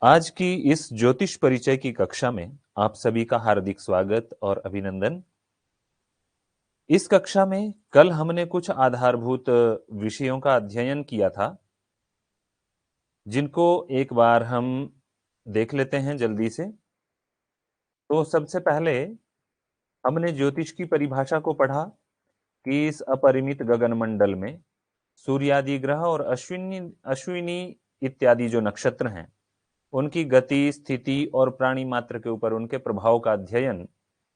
आज की इस ज्योतिष परिचय की कक्षा में आप सभी का हार्दिक स्वागत और अभिनंदन। इस कक्षा में कल हमने कुछ आधारभूत विषयों का अध्ययन किया था, जिनको एक बार हम देख लेते हैं जल्दी से। तो सबसे पहले हमने ज्योतिष की परिभाषा को पढ़ा कि इस अपरिमित गगनमंडल में सूर्यादि ग्रह और अश्विनी अश्विनी इत्यादि जो नक्षत्र हैं, उनकी गति, स्थिति और प्राणी मात्र के ऊपर उनके प्रभाव का अध्ययन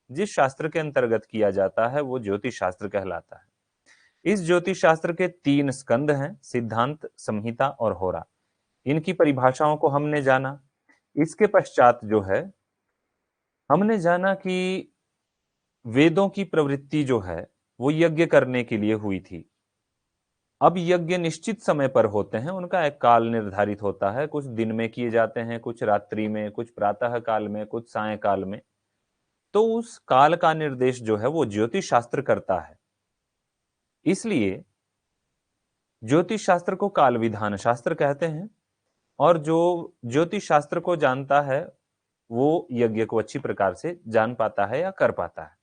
जिस शास्त्र के अंतर्गत किया जाता है वो ज्योतिष शास्त्र कहलाता है। इस ज्योतिष शास्त्र के 3 स्कंद हैं, सिद्धांत, संहिता और होरा। इनकी परिभाषाओं को हमने जाना। इसके पश्चात जो है हमने जाना कि वेदों की प्रवृत्ति जो है वो यज्ञ करने के लिए हुई थी। अब यज्ञ निश्चित समय पर होते हैं, उनका एक काल निर्धारित होता है। कुछ दिन में किए जाते हैं, कुछ रात्रि में, कुछ प्रातः काल में, कुछ सायंकाल में। तो उस काल का निर्देश जो है वो ज्योतिष शास्त्र करता है। इसलिए ज्योतिष शास्त्र को काल विधान शास्त्र कहते हैं, और जो ज्योतिष शास्त्र को जानता है वो यज्ञ को अच्छी प्रकार से जान पाता है या कर पाता है।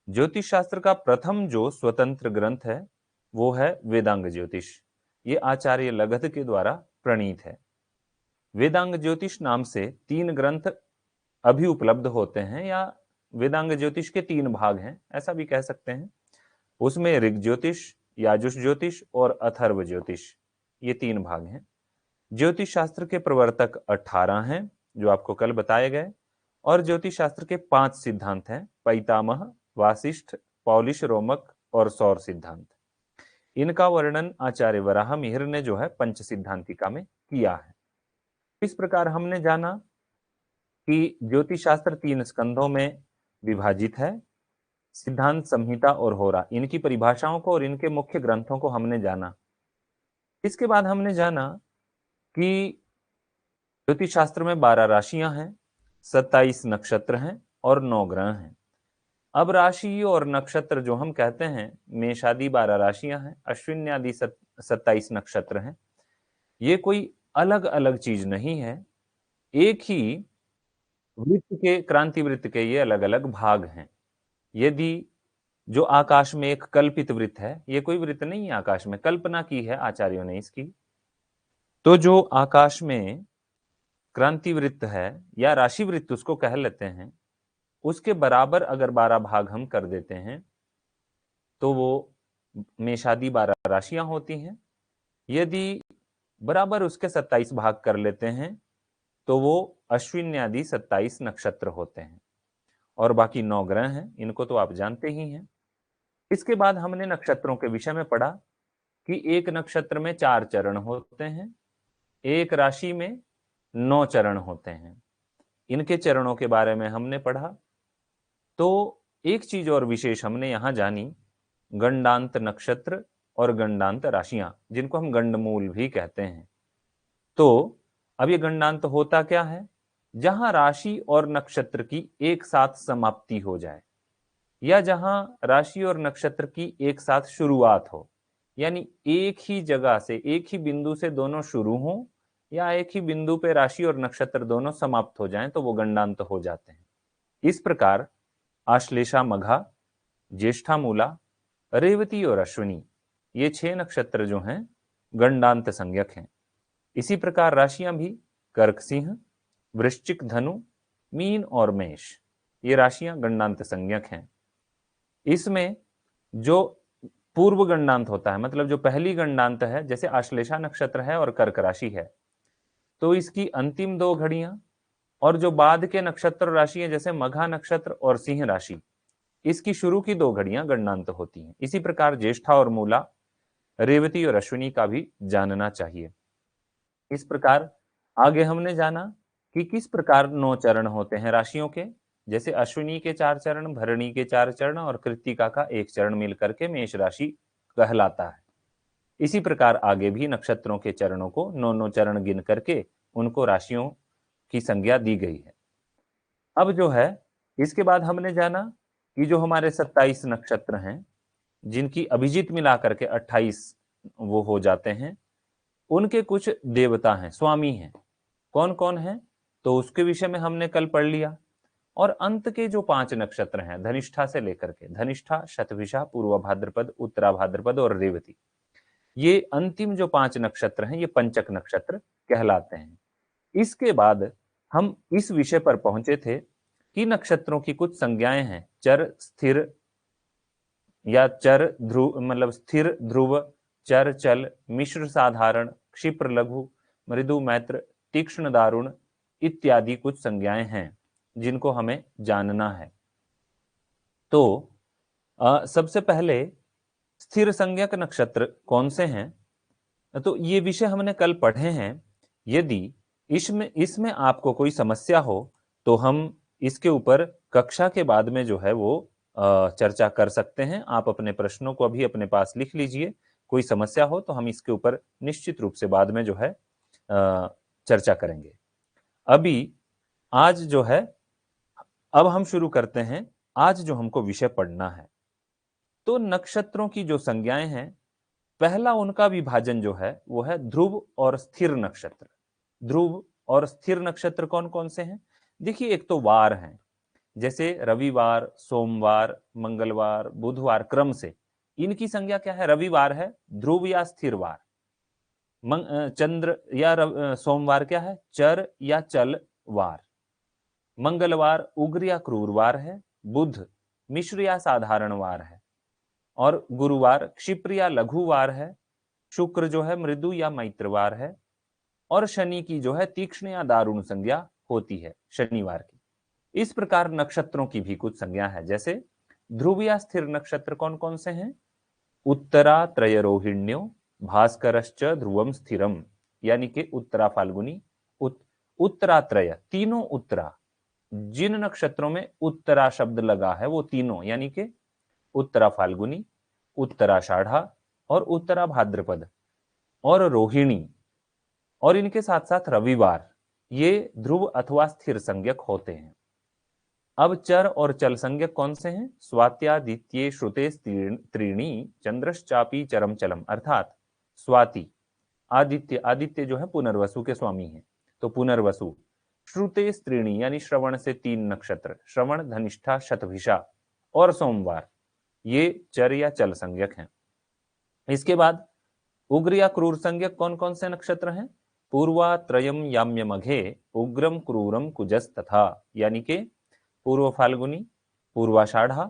ज्योतिष शास्त्र का प्रथम जो स्वतंत्र ग्रंथ है वो है वेदांग ज्योतिष। ये आचार्य लगध के द्वारा प्रणीत है। वेदांग ज्योतिष नाम से 3 ग्रंथ अभी उपलब्ध होते हैं, या वेदांग ज्योतिष के 3 भाग हैं, ऐसा भी कह सकते हैं। उसमें ऋग ज्योतिष, याजुष ज्योतिष और अथर्व ज्योतिष, ये 3 भाग हैं। ज्योतिष शास्त्र के प्रवर्तक 18 हैं, जो आपको कल बताए गए, और ज्योतिष शास्त्र के 5 सिद्धांत हैं, पैतामह, वासिष्ठ, पौलिश रोमक और सौर सिद्धांत। इनका वर्णन आचार्य वराह मिहिर ने जो है पंच सिद्धांतिका में किया है। इस प्रकार हमने जाना कि ज्योतिष शास्त्र 3 स्कंधों में विभाजित है। सिद्धांत, संहिता और होरा, इनकी परिभाषाओं को और इनके मुख्य ग्रंथों को हमने जाना। इसके बाद हमने जाना कि ज्योतिष शास्त्र में 12 राशियां हैं, 27 नक्षत्र हैं और 9 ग्रह हैं। अब राशि और नक्षत्र जो हम कहते हैं, मेष आदि 12 राशियां हैं, अश्विन आदि 27 नक्षत्र हैं। ये कोई अलग अलग चीज नहीं है, एक ही वृत्त के, क्रांति वृत्त के ये अलग अलग भाग हैं। यदि जो आकाश में एक कल्पित वृत्त है, ये कोई वृत्त नहीं है, आकाश में कल्पना की है आचार्यों ने इसकी। तो जो आकाश में क्रांति वृत्त है या राशि वृत्त उसको कह लेते हैं, उसके बराबर अगर 12 भाग हम कर देते हैं तो वो मेषादि 12 राशियां होती हैं। यदि बराबर उसके 27 भाग कर लेते हैं तो वो अश्विन आदि 27 नक्षत्र होते हैं, और बाकी 9 ग्रह हैं, इनको तो आप जानते ही हैं। इसके बाद हमने नक्षत्रों के विषय में पढ़ा कि एक नक्षत्र में 4 चरण होते हैं, एक राशि में 9 चरण होते हैं। इनके चरणों के बारे में हमने पढ़ा। तो एक चीज और विशेष हमने यहां जानी, गंडांत नक्षत्र और गंडांत राशियां, जिनको हम गंडमूल भी कहते हैं। तो अब ये गंडांत होता क्या है? जहां राशि और नक्षत्र की एक साथ समाप्ति हो जाए, या जहां राशि और नक्षत्र की एक साथ शुरुआत हो, यानी एक ही जगह से, एक ही बिंदु से दोनों शुरू हो, या एक ही बिंदु पे राशि और नक्षत्र दोनों समाप्त हो जाएं, तो वो गंडांत हो जाते हैं। इस प्रकार आश्लेषा मघा, ज्येष्ठा मूला, रेवती और अश्विनी, ये 6 नक्षत्र जो हैं गंडांत संज्ञक हैं। इसी प्रकार राशियां भी कर्क सिंह, वृश्चिक धनु, मीन और मेष, ये राशियां गंडांत संज्ञक हैं। इसमें जो पूर्व गंडांत होता है, मतलब जो पहली गंडांत है, जैसे आश्लेषा नक्षत्र है और कर्क राशि है, तो इसकी अंतिम 2 घड़ियां, और जो बाद के नक्षत्र राशि है जैसे मघा नक्षत्र और सिंह राशि, इसकी शुरू की 2 घड़ियां गंडांत होती हैं। इसी प्रकार ज्येष्ठा और मूला, रेवती और अश्विनी का भी जानना चाहिए। इस प्रकार आगे हमने जाना कि किस प्रकार 9 चरण होते हैं राशियों के, जैसे अश्विनी के 4 चरण, भरणी के 4 चरण और कृत्तिका का 1 चरण मिलकर के मेष राशि कहलाता है। इसी प्रकार आगे भी नक्षत्रों के चरणों को 9 चरण गिन करके उनको राशियों की संज्ञा दी गई है। अब जो है इसके बाद हमने जाना कि जो हमारे 27 नक्षत्र हैं, जिनकी अभिजीत मिलाकर के 28 वो हो जाते हैं, उनके कुछ देवता हैं, स्वामी हैं। कौन कौन है, तो उसके विषय में हमने कल पढ़ लिया। और अंत के जो 5 नक्षत्र हैं धनिष्ठा से लेकर के, धनिष्ठा, शतभिषा, पूर्व भाद्रपद, उत्तरा भाद्रपद और रेवती, ये अंतिम जो 5 नक्षत्र हैं ये पंचक नक्षत्र कहलाते हैं। इसके बाद हम इस विषय पर पहुंचे थे कि नक्षत्रों की कुछ संज्ञाएं हैं, चर, स्थिर या चर ध्रुव, मतलब स्थिर ध्रुव, चर चल, मिश्र साधारण, क्षिप्र लघु, मृदु मैत्र, तीक्ष्ण दारुण इत्यादि कुछ संज्ञाएं हैं जिनको हमें जानना है। तो सबसे पहले स्थिर संज्ञक नक्षत्र कौन से हैं, तो ये विषय हमने कल पढ़े हैं। यदि इसमें इसमें आपको कोई समस्या हो तो हम इसके ऊपर कक्षा के बाद में जो है वो चर्चा कर सकते हैं। आप अपने प्रश्नों को अभी अपने पास लिख लीजिए, कोई समस्या हो तो हम इसके ऊपर निश्चित रूप से बाद में जो है चर्चा करेंगे। अभी आज जो है, अब हम शुरू करते हैं आज जो हमको विषय पढ़ना है। तो नक्षत्रों की जो संज्ञाएं हैं, पहला उनका विभाजन जो है वो है ध्रुव और स्थिर नक्षत्र। ध्रुव और स्थिर नक्षत्र कौन कौन से हैं? देखिए, एक तो वार हैं, जैसे रविवार, सोमवार, मंगलवार, बुधवार, क्रम से इनकी संज्ञा क्या है? रविवार है ध्रुव या स्थिर वार। चंद्र या सोमवार क्या है? चर या चल वार। मंगलवार उग्र या क्रूर वार है। बुध मिश्र या साधारण वार है। और गुरुवार क्षिप्र या लघु वार है। शुक्र जो है मृदु या मैत्र वार है। और शनि की जो है तीक्ष्ण या दारुण संज्ञा होती है शनिवार की। इस प्रकार नक्षत्रों की भी कुछ संज्ञा है, जैसे ध्रुव या स्थिर नक्षत्र कौन कौन से हैं? उत्तरा त्रयरोहिण्यो भास्करश्च ध्रुवम स्थिरम, यानी कि उत्तरा फाल्गुनी, उत्तरात्रय, तीनों उत्तरा, जिन नक्षत्रों में उत्तरा शब्द लगा है वो तीनों, यानी कि उत्तरा फाल्गुनी, उत्तराषाढ़ा और उत्तरा भाद्रपद और रोहिणी, और इनके साथ साथ रविवार, ये ध्रुव अथवा स्थिर संज्ञक होते हैं। अब चर और चल संज्ञक कौन से हैं? स्वात्यादित्ये श्रुते त्रीणी चंद्रश्चापी चरम चलम, अर्थात स्वाति, आदित्य, आदित्य जो है पुनर्वसु के स्वामी हैं, तो पुनर्वसु, श्रुते त्रीणी यानी श्रवण से 3 नक्षत्र, श्रवण, धनिष्ठा, शतभिषा और सोमवार, ये चर या चल संज्ञक हैं। इसके बाद उग्र या क्रूर संज्ञक कौन कौन से नक्षत्र हैं? पूर्वा त्रयम याम्य मघे उग्रम क्रूरम कुजस तथा, यानी कि पूर्व फाल्गुनी, पूर्वाषाढ़ा,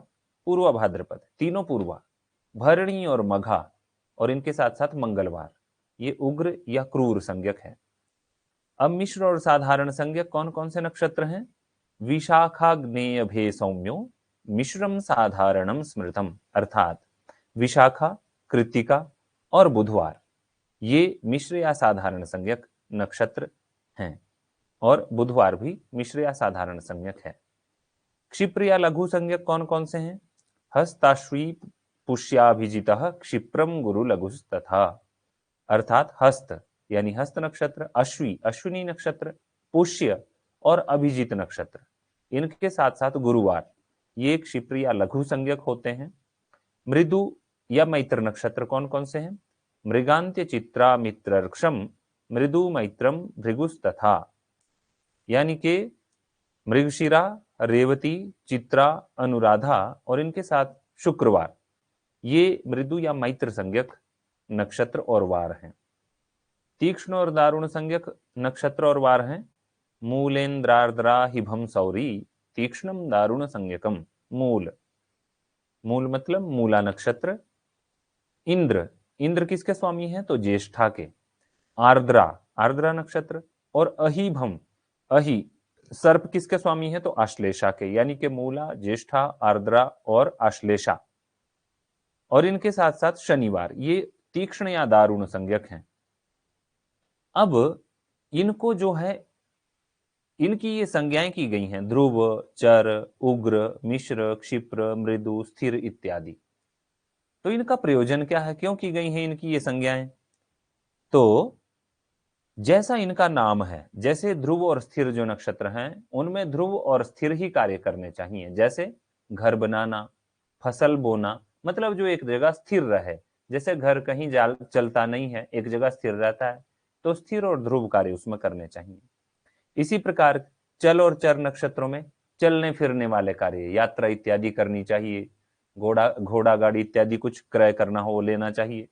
पूर्व भाद्रपद, तीनों पूर्वा, भरणी और मघा, और इनके साथ साथ मंगलवार, ये उग्र या क्रूर संज्ञक है। अब मिश्र और साधारण संज्ञक कौन कौन से नक्षत्र हैं? विशाखाग्नेय भे सौम्यो मिश्रम साधारणम स्मृतम, अर्थात विशाखा, कृत्तिका और बुधवार, ये मिश्र या साधारण संज्ञक नक्षत्र हैं, और बुधवार भी मिश्र या साधारण संज्ञक है। क्षिप्र या लघु संज्ञक कौन कौन से हैं? हस्ताश्वी पुष्याभिजितः क्षिप्रम गुरु लघुस्तथा, अर्थात हस्त यानी हस्त नक्षत्र, अश्वी अश्विनी नक्षत्र, पुष्य और अभिजित नक्षत्र, इनके साथ साथ गुरुवार, ये क्षिप्र या लघु संज्ञक होते हैं। मृदु या मैत्र नक्षत्र कौन कौन से हैं? मृगांत्य चित्रा मित्रर्क्षम मृदु मैत्रम भृगुस्तथा, यानी कि मृगशिरा, रेवती, चित्रा, अनुराधा और इनके साथ शुक्रवार, ये मृदु या मैत्र संज्ञक नक्षत्र और वार हैं। तीक्ष्ण और दारुण संज्ञक नक्षत्र और वार हैं मूलेन्द्रार्द्रा हिभम सौरी तीक्ष्णम दारुण संज्ञकम। मूल, मूल मतलब मूला नक्षत्र। इंद्र, इंद्र किसके स्वामी हैं? तो ज्येष्ठा के। आर्द्रा, आर्द्रा नक्षत्र। और अहिभम, अहि सर्प किसके स्वामी है? तो आश्लेषा के, यानी कि मूला, ज्येष्ठा, आर्द्रा और आश्लेषा, और इनके साथ साथ शनिवार, ये तीक्ष्ण या दारुण संज्ञक हैं। अब इनको जो है, इनकी ये संज्ञाएं की गई हैं ध्रुव, चर, उग्र, मिश्र, क्षिप्र, मृदु, स्थिर इत्यादि। तो इनका प्रयोजन क्या है? क्यों की गई हैं इनकी ये संज्ञाएं? तो जैसा इनका नाम है, जैसे ध्रुव और स्थिर जो नक्षत्र हैं उनमें ध्रुव और स्थिर ही कार्य करने चाहिए, जैसे घर बनाना, फसल बोना, मतलब जो एक जगह स्थिर रहे, जैसे घर कहीं चलता नहीं है, एक जगह स्थिर रहता है, तो स्थिर और ध्रुव कार्य उसमें करने चाहिए। इसी प्रकार चल और चर नक्षत्रों में चलने फिरने वाले कार्य, यात्रा इत्यादि करनी चाहिए, घोड़ा गाड़ी इत्यादि कुछ क्रय करना हो लेना चाहिए।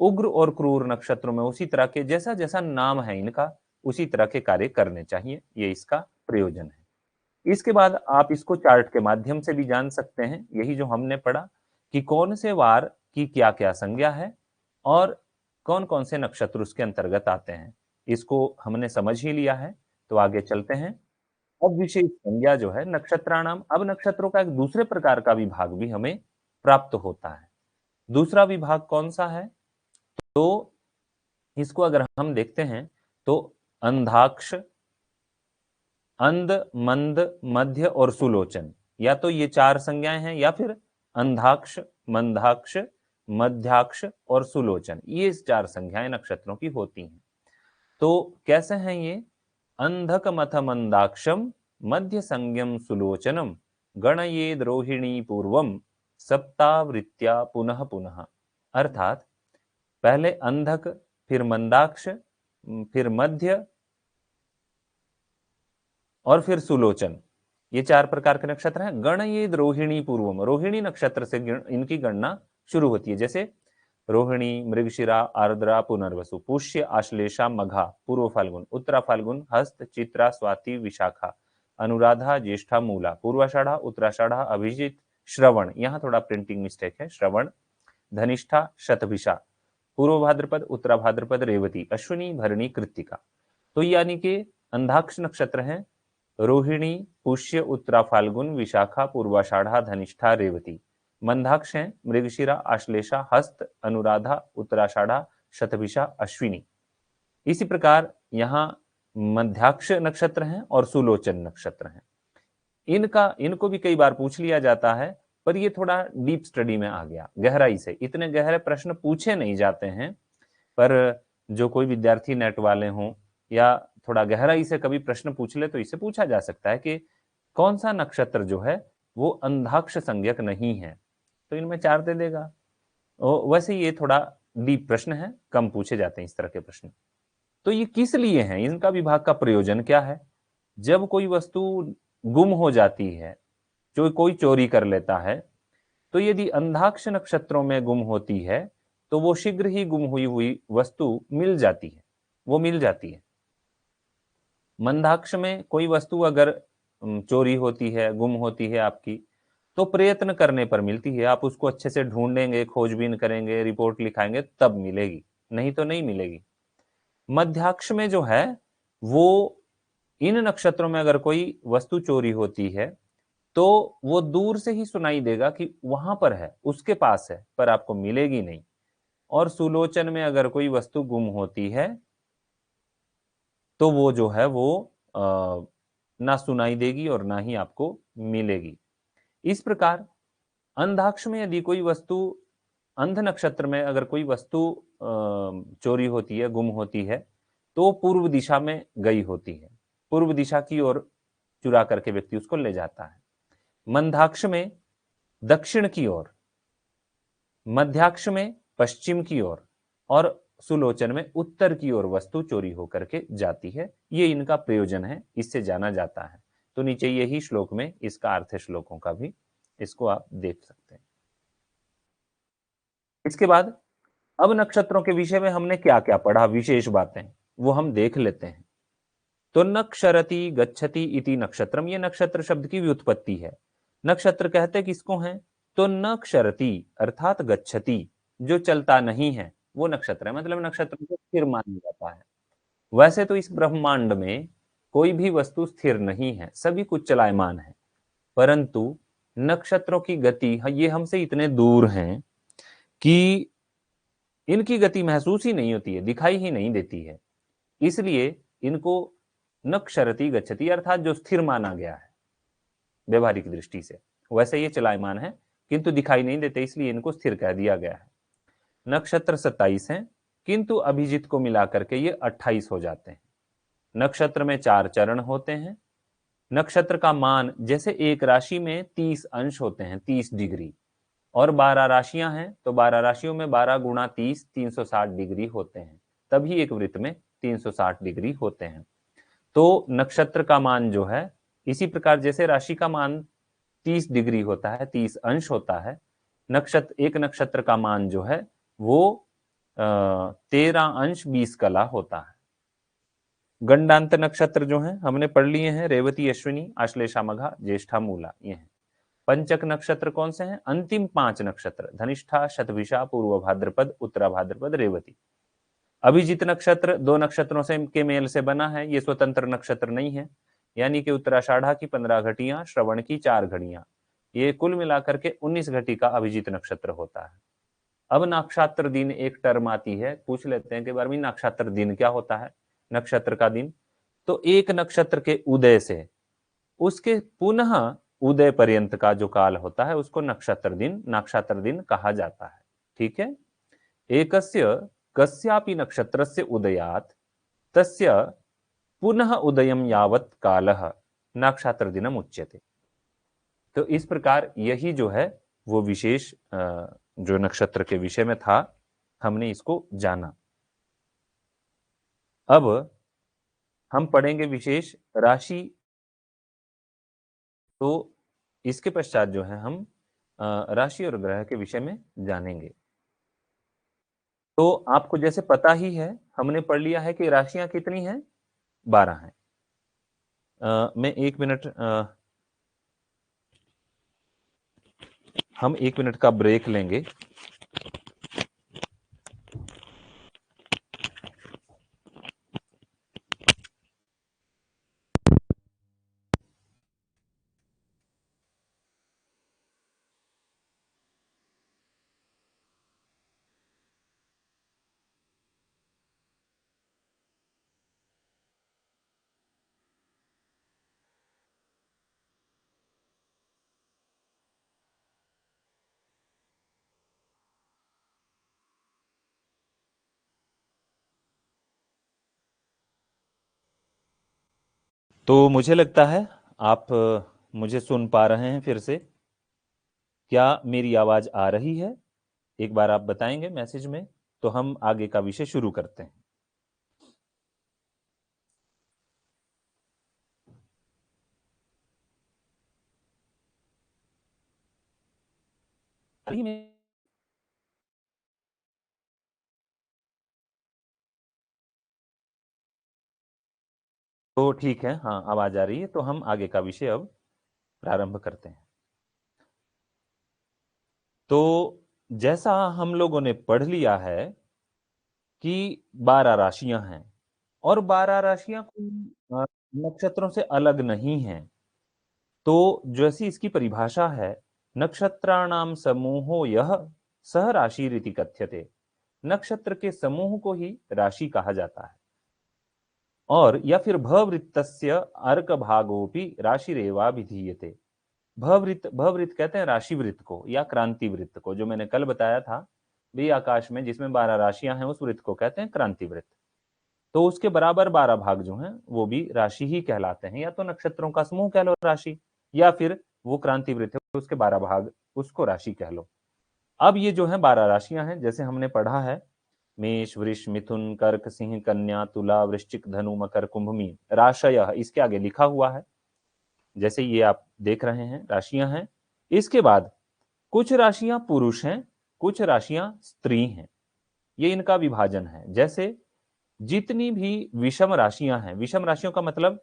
उग्र और क्रूर नक्षत्रों में उसी तरह के जैसा जैसा नाम है इनका उसी तरह के कार्य करने चाहिए, ये इसका प्रयोजन है। इसके बाद आप इसको चार्ट के माध्यम से भी जान सकते हैं, यही जो हमने पढ़ा कि कौन से वार की क्या क्या संज्ञा है और कौन कौन से नक्षत्र उसके अंतर्गत आते हैं, इसको हमने समझ ही लिया है। तो आगे चलते हैं। अब विशेष संज्ञा जो है नक्षत्राणाम, अब नक्षत्रों का एक दूसरे प्रकार का विभाग भी हमें प्राप्त होता है। दूसरा विभाग कौन सा है, तो इसको अगर हम देखते हैं तो अंधाक्ष, अंध, मंद, मध्य और सुलोचन, या तो ये चार संज्ञाएं हैं या फिर अंधाक्ष, मंदाक्ष, मध्याक्ष और सुलोचन, ये चार संज्ञाएं नक्षत्रों की होती हैं। तो कैसे हैं ये, अंधक मथ मंदाक्षम मध्य संज्ञम सुलोचनम गणयेद रोहिणी पूर्वम सप्तावृत्या पुनः पुनः। अर्थात पहले अंधक, फिर मंदाक्ष, फिर मध्य और फिर सुलोचन, ये चार प्रकार के नक्षत्र हैं। गणयेद रोहिणी पूर्वम, रोहिणी नक्षत्र से इनकी गणना शुरू होती है, जैसे रोहिणी, मृगशिरा, आर्द्रा, पुनर्वसु, पुष्य, आश्लेषा, मघा, पूर्व फाल्गुन, उत्तरा फाल्गुन, हस्त, चित्रा, स्वाति, विशाखा, अनुराधा, ज्येष्ठा, मूला, पूर्वाषाढ़ा, उत्तराषाढ़ा, अभिजित, श्रवण, यहाँ थोड़ा प्रिंटिंग मिस्टेक है, श्रवण, धनिष्ठा, शतभिषा, पूर्व भाद्रपद, उत्तरा भाद्रपद, रेवती, अश्विनी, भरणी, कृत्तिका। तो यानी कि अंधाक्ष नक्षत्र हैं रोहिणी, पुष्य, उत्तरा फाल्गुन, विशाखा, पूर्वाषाढ़ा, धनिष्ठा, रेवती। मंदाक्ष हैं मृगशिरा, आश्लेषा, हस्त, अनुराधा, उत्तराषाढ़ा, शतभिषा, अश्विनी। इसी प्रकार यहाँ मध्याक्ष नक्षत्र हैं और सुलोचन नक्षत्र हैं। इनको भी कई बार पूछ लिया जाता है, पर ये थोड़ा डीप स्टडी में आ गया, गहराई से, इतने गहरे प्रश्न पूछे नहीं जाते हैं, पर जो कोई विद्यार्थी नेट वाले हों या थोड़ा गहराई से कभी प्रश्न पूछ ले तो इसे पूछा जा सकता है कि कौन सा नक्षत्र जो है वो अंधाक्ष संज्ञक नहीं है, तो इनमें चार दे देगा। वैसे ये थोड़ा डीप प्रश्न है, कम पूछे जाते हैं इस तरह के प्रश्न। तो ये किस लिए हैं, इनका विभाग का प्रयोजन क्या है, जब कोई वस्तु गुम हो जाती है, जो कोई चोरी कर लेता है, तो यदि अंधाक्ष नक्षत्रों में गुम होती है तो वो शीघ्र ही गुम हुई वस्तु मिल जाती है, वो मिल जाती है। मंदाक्ष में कोई वस्तु अगर चोरी होती है, गुम होती है आपकी, तो प्रयत्न करने पर मिलती है, आप उसको अच्छे से ढूंढेंगे, खोजबीन करेंगे, रिपोर्ट लिखाएंगे तब मिलेगी, नहीं तो नहीं मिलेगी। मध्याक्ष में जो है वो इन नक्षत्रों में अगर कोई वस्तु चोरी होती है तो वो दूर से ही सुनाई देगा कि वहां पर है, उसके पास है, पर आपको मिलेगी नहीं। और सुलोचन में अगर कोई वस्तु गुम होती है तो वो जो है वो ना सुनाई देगी और ना ही आपको मिलेगी। इस प्रकार अंधाक्ष में यदि कोई वस्तु, अंध नक्षत्र में अगर कोई वस्तु चोरी होती है, गुम होती है, तो पूर्व दिशा में गई होती है, पूर्व दिशा की ओर चुरा करके व्यक्ति उसको ले जाता है। मंदाक्ष में दक्षिण की ओर, मध्याक्ष में पश्चिम की ओर और सुलोचन में उत्तर की ओर वस्तु चोरी होकर के जाती है। ये इनका प्रयोजन है, इससे जाना जाता है। तो नीचे यही श्लोक में इसका अर्थ है श्लोकों का भी, इसको आप देख सकते हैं। इसके बाद अब नक्षत्रों के विषय में हमने क्या क्या पढ़ा, विशेष बातें वो हम देख लेते हैं। तो नक्षरति गच्छति इति नक्षत्रम, ये नक्षत्र शब्द की व्युत्पत्ति है। नक्षत्र कहते किसको हैं, तो नक्षरति अर्थात गच्छति, जो चलता नहीं है वो नक्षत्र है, मतलब नक्षत्र को स्थिर माना जाता है। वैसे तो इस ब्रह्मांड में कोई भी वस्तु स्थिर नहीं है, सभी कुछ चलायमान है, परंतु नक्षत्रों की गति ये हमसे इतने दूर हैं कि इनकी गति महसूस ही नहीं होती है, दिखाई ही नहीं देती है, इसलिए इनको नक्षरति गच्छति अर्थात जो स्थिर माना गया है व्यवहारिक दृष्टि से। वैसे ये चलायमान है किंतु दिखाई नहीं देते, इसलिए इनको स्थिर कह दिया गया है। नक्षत्र 27 हैं, किंतु अभिजित को मिलाकर के ये 28 हो जाते हैं। नक्षत्र में 4 चरण होते हैं। नक्षत्र का मान, जैसे एक राशि में 30 अंश होते हैं, 30 डिग्री, और 12 राशियां हैं तो 12 राशियों में 12 गुणा 30 360 डिग्री होते हैं, तभी एक वृत्त में 360 डिग्री होते हैं। तो नक्षत्र का मान जो है, इसी प्रकार जैसे राशि का मान 30 डिग्री होता है, 30 अंश होता है, एक नक्षत्र का मान जो है वो 13 अंश 20 कला होता है। गंडांत नक्षत्र जो है हमने पढ़ लिए हैं, रेवती, अश्विनी, आश्लेषा, मघा, ज्येष्ठा, मूला, ये हैं। पंचक नक्षत्र कौन से हैं? अंतिम 5 नक्षत्र, धनिष्ठा, शतभिषा, पूर्व भाद्रपद, उत्तरा भाद्रपद, रेवती। अभिजीत नक्षत्र 2 नक्षत्रों से के मेल से बना है, ये स्वतंत्र नक्षत्र नहीं है, यानी कि उत्तराषाढ़ा की 15 घटियां, श्रवण की 4 घड़ियां, ये कुल मिलाकर के 19 घटी का अभिजीत नक्षत्र होता है। अब नक्षत्र दिन एक टर्म आती है, पूछ लेते हैं कि बार में नक्षत्र दिन क्या होता है? नक्षत्र का दिन तो एक नक्षत्र के उदय से उसके पुनः उदय पर्यंत का जो काल होता है उसको नक्षत्र दिन कहा जाता है। ठीक है, एकस्य कस्यापि नक्षत्रस्य उदयात् तस्य पुनः उदयम यावत् कालः नक्षत्र दिनम उच्यते। तो इस प्रकार यही जो है वो विशेष जो नक्षत्र के विषय में था, हमने इसको जाना। अब हम पढ़ेंगे विशेष राशि, तो इसके पश्चात जो है हम राशि और ग्रह के विषय में जानेंगे। तो आपको जैसे पता ही है, हमने पढ़ लिया है कि राशियां कितनी हैं? 12 हैं। मैं 1 मिनट हम 1 मिनट का ब्रेक लेंगे। तो मुझे लगता है आप मुझे सुन पा रहे हैं फिर से। क्या मेरी आवाज आ रही है? एक बार आप बताएंगे मैसेज में, तो हम आगे का विषय शुरू करते हैं। तो ठीक है, हाँ आवाज आ रही है, तो हम आगे का विषय अब प्रारंभ करते हैं। तो जैसा हम लोगों ने पढ़ लिया है कि 12 राशियां हैं और 12 राशियां कोई नक्षत्रों से अलग नहीं हैं। तो जैसी इसकी परिभाषा है, नक्षत्राणाम समूहो यह सह राशि रीति कथ्यते। नक्षत्र के समूह को ही राशि कहा जाता है। और या फिर भवृत्तस्य अर्क भागोपि राशिरेवाभिधीयते। भवृत्त कहते हैं राशि वृत्त को या क्रांति वृत्त को, जो मैंने कल बताया था भी आकाश में जिसमें 12 राशियां हैं, उस वृत्त को कहते हैं क्रांति वृत्त। तो उसके बराबर 12 भाग जो हैं वो भी राशि ही कहलाते हैं, या तो नक्षत्रों का समूह कह लो राशि, या फिर वो क्रांति वृत्त है उसके 12 भाग, उसको राशि कह लो। अब ये जो है 12 राशियां हैं, जैसे हमने पढ़ा है, मेष, वृष, मिथुन, कर्क, सिंह, कन्या, तुला, वृश्चिक, धनु, मकर, कुंभ, मीन। राशय इसके आगे लिखा हुआ है, जैसे ये आप देख रहे हैं राशियां हैं। इसके बाद कुछ राशियां पुरुष हैं, कुछ राशियां स्त्री हैं, ये इनका विभाजन है। जैसे जितनी भी विषम राशियां हैं, विषम राशियों का मतलब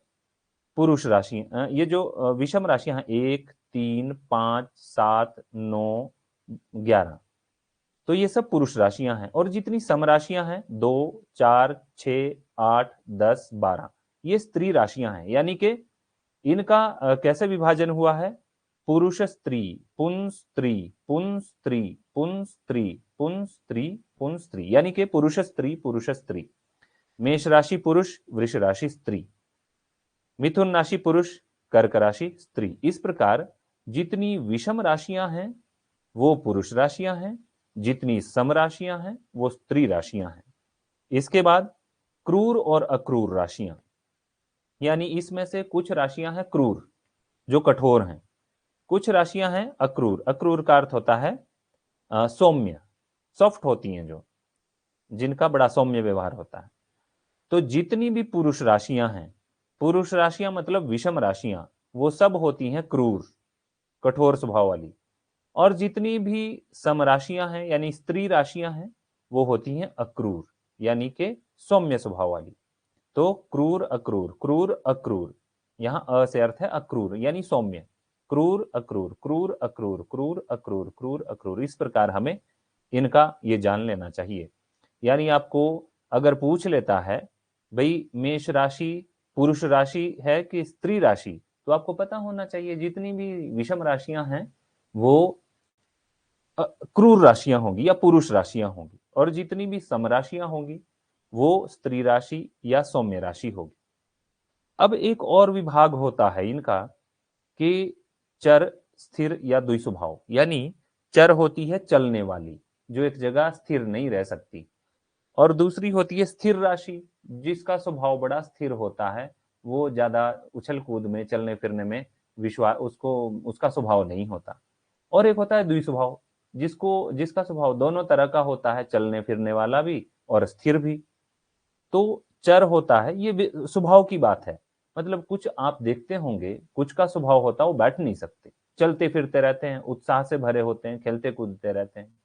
पुरुष राशि, ये जो विषम राशियां हैं 1, 3, 5, 7, 9, 11, तो ये सब पुरुष राशियां हैं। और जितनी सम राशियां हैं 2, 4, 6, 8, 10, 12, ये स्त्री राशियां हैं। यानी कि इनका कैसे विभाजन हुआ है? पुरुष स्त्री, पुंस स्त्री, पुंस स्त्री, पुंस स्त्री, पुंस स्त्री, पुंस स्त्री, यानी कि पुरुष स्त्री, पुरुष स्त्री। मेष राशि पुरुष, वृष राशि स्त्री, मिथुन राशि पुरुष, कर्क राशि स्त्री। इस प्रकार जितनी विषम राशियां हैं वो पुरुष राशियां हैं, जितनी सम राशियां हैं वो स्त्री राशियां हैं। इसके बाद क्रूर और अक्रूर राशियां, यानी इसमें से कुछ राशियां हैं क्रूर जो कठोर हैं, कुछ राशियां हैं अक्रूर। अक्रूर का अर्थ होता है सौम्य, सॉफ्ट होती हैं, जो जिनका बड़ा सौम्य व्यवहार होता है। तो जितनी भी पुरुष राशियां हैं पुरुष राशियां मतलब विषम राशियां, वो सब होती हैं क्रूर, कठोर स्वभाव वाली। और जितनी भी सम राशियां हैं यानी स्त्री राशियां हैं, वो होती हैं अक्रूर, यानी कि सौम्य स्वभाव वाली। तो क्रूर अक्रूर, क्रूर अक्रूर, यहाँ अ से अर्थ है अक्रूर यानी सौम्य। क्रूर अक्रूर, क्रूर अक्रूर, क्रूर अक्रूर, क्रूर अक्रूर, इस प्रकार हमें इनका ये जान लेना चाहिए। यानी आपको अगर पूछ लेता है भाई मेष राशि पुरुष राशि है कि स्त्री राशि, तो आपको पता होना चाहिए जितनी भी विषम राशियां हैं वो क्रूर राशियां होंगी या पुरुष राशियां होंगी, और जितनी भी सम राशियां होंगी वो स्त्री राशि या सौम्य राशि होगी। अब एक और विभाग होता है इनका कि चर, स्थिर या द्विस्वभाव, यानी चर होती है चलने वाली, जो एक जगह स्थिर नहीं रह सकती, और दूसरी होती है स्थिर राशि, जिसका स्वभाव बड़ा स्थिर होता है, वो ज्यादा उछल कूद में चलने फिरने में विश्वास उसको उसका स्वभाव नहीं होता। और एक होता है द्विस्वभाव, जिसका स्वभाव दोनों तरह का होता है, चलने फिरने वाला भी और स्थिर भी। तो चर होता है, ये स्वभाव की बात है। मतलब कुछ आप देखते होंगे, कुछ का स्वभाव होता है वो बैठ नहीं सकते, चलते फिरते रहते हैं, उत्साह से भरे होते हैं, खेलते कूदते रहते हैं।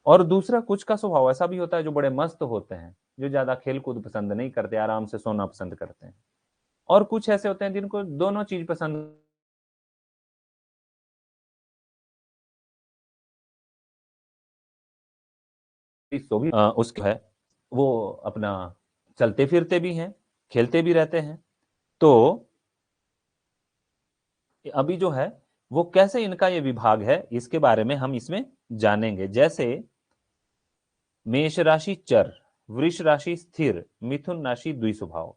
और दूसरा कुछ का स्वभाव ऐसा भी होता है जो बड़े मस्त होते हैं, जो ज्यादा खेल कूद पसंद नहीं करते, आराम से सोना पसंद करते हैं। और कुछ ऐसे होते हैं जिनको दोनों चीज पसंद, सो भी उसका है, वो अपना चलते फिरते भी हैं, खेलते भी रहते हैं। तो अभी जो है वो कैसे इनका ये विभाग है, इसके बारे में हम इसमें जानेंगे। जैसे मेष राशि चर, वृष राशि स्थिर, मिथुन राशि द्विस्वभाव,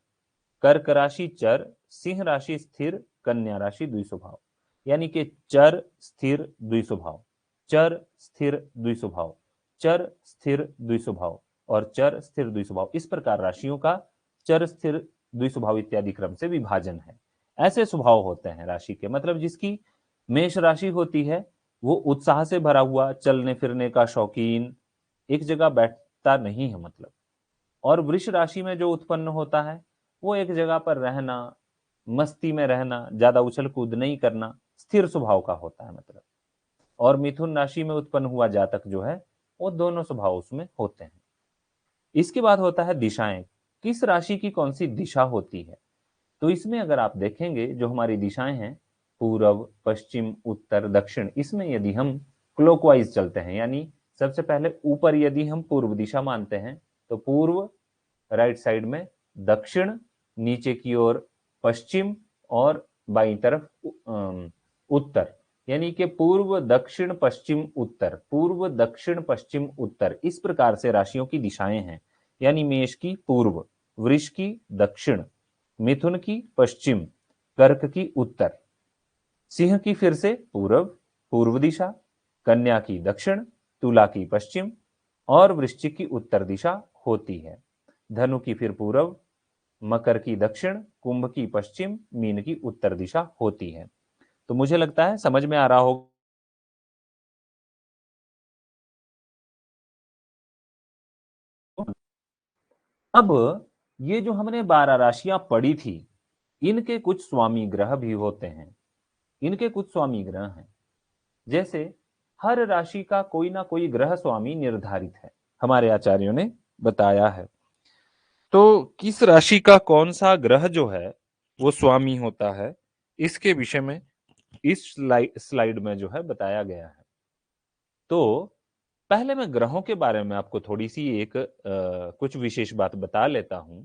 कर्क राशि चर, सिंह राशि स्थिर, कन्या राशि द्विस्वभाव। यानी कि चर स्थिर द्विस्वभाव, चर स्थिर द्विस्वभाव, चर स्थिर द्विस्वभाव और चर स्थिर द्विस्वभाव, इस प्रकार राशियों का चर स्थिर द्विस्वभाव इत्यादि क्रम से विभाजन है। ऐसे स्वभाव होते हैं राशि के, मतलब जिसकी मेष राशि होती है वो उत्साह से भरा हुआ, चलने फिरने का शौकीन, एक जगह बैठता नहीं है मतलब। और वृष राशि में जो उत्पन्न होता है वो एक जगह पर रहना, मस्ती में रहना, ज्यादा उछल कूद नहीं करना, स्थिर स्वभाव का होता है मतलब। और मिथुन राशि में उत्पन्न हुआ जातक जो है वो दोनों स्वभाव उसमें होते हैं। इसके बाद होता है दिशाएं, किस राशि की कौन सी दिशा होती है। तो इसमें अगर आप देखेंगे जो हमारी दिशाएं हैं, पूर्व पश्चिम उत्तर दक्षिण, इसमें यदि हम क्लॉकवाइज चलते हैं, यानी सबसे पहले ऊपर यदि हम पूर्व दिशा मानते हैं तो पूर्व राइट साइड में, दक्षिण नीचे की ओर पश्चिम, और बाईं तरफ उत्तर, यानी कि पूर्व दक्षिण पश्चिम उत्तर, पूर्व दक्षिण पश्चिम उत्तर, इस प्रकार से राशियों की दिशाएं हैं। यानी मेष की पूर्व, वृष की दक्षिण, मिथुन की पश्चिम, कर्क की उत्तर, सिंह की फिर से पूर्व पूर्व दिशा, कन्या की दक्षिण, तुला की पश्चिम और वृश्चिक की उत्तर दिशा होती है। धनु की फिर पूर्व, मकर की दक्षिण, कुंभ की पश्चिम, मीन की उत्तर दिशा होती है। तो मुझे लगता है समझ में आ रहा होगा। अब ये जो हमने 12 राशियां पढ़ी थी, इनके कुछ स्वामी ग्रह भी होते हैं, इनके कुछ स्वामी ग्रह हैं। जैसे हर राशि का कोई ना कोई ग्रह स्वामी निर्धारित है, हमारे आचार्यों ने बताया है। तो किस राशि का कौन सा ग्रह जो है वो स्वामी होता है, इसके विषय में इस स्लाइड में जो है बताया गया है। तो पहले मैं ग्रहों के बारे में आपको थोड़ी सी एक कुछ विशेष बात बता लेता हूं।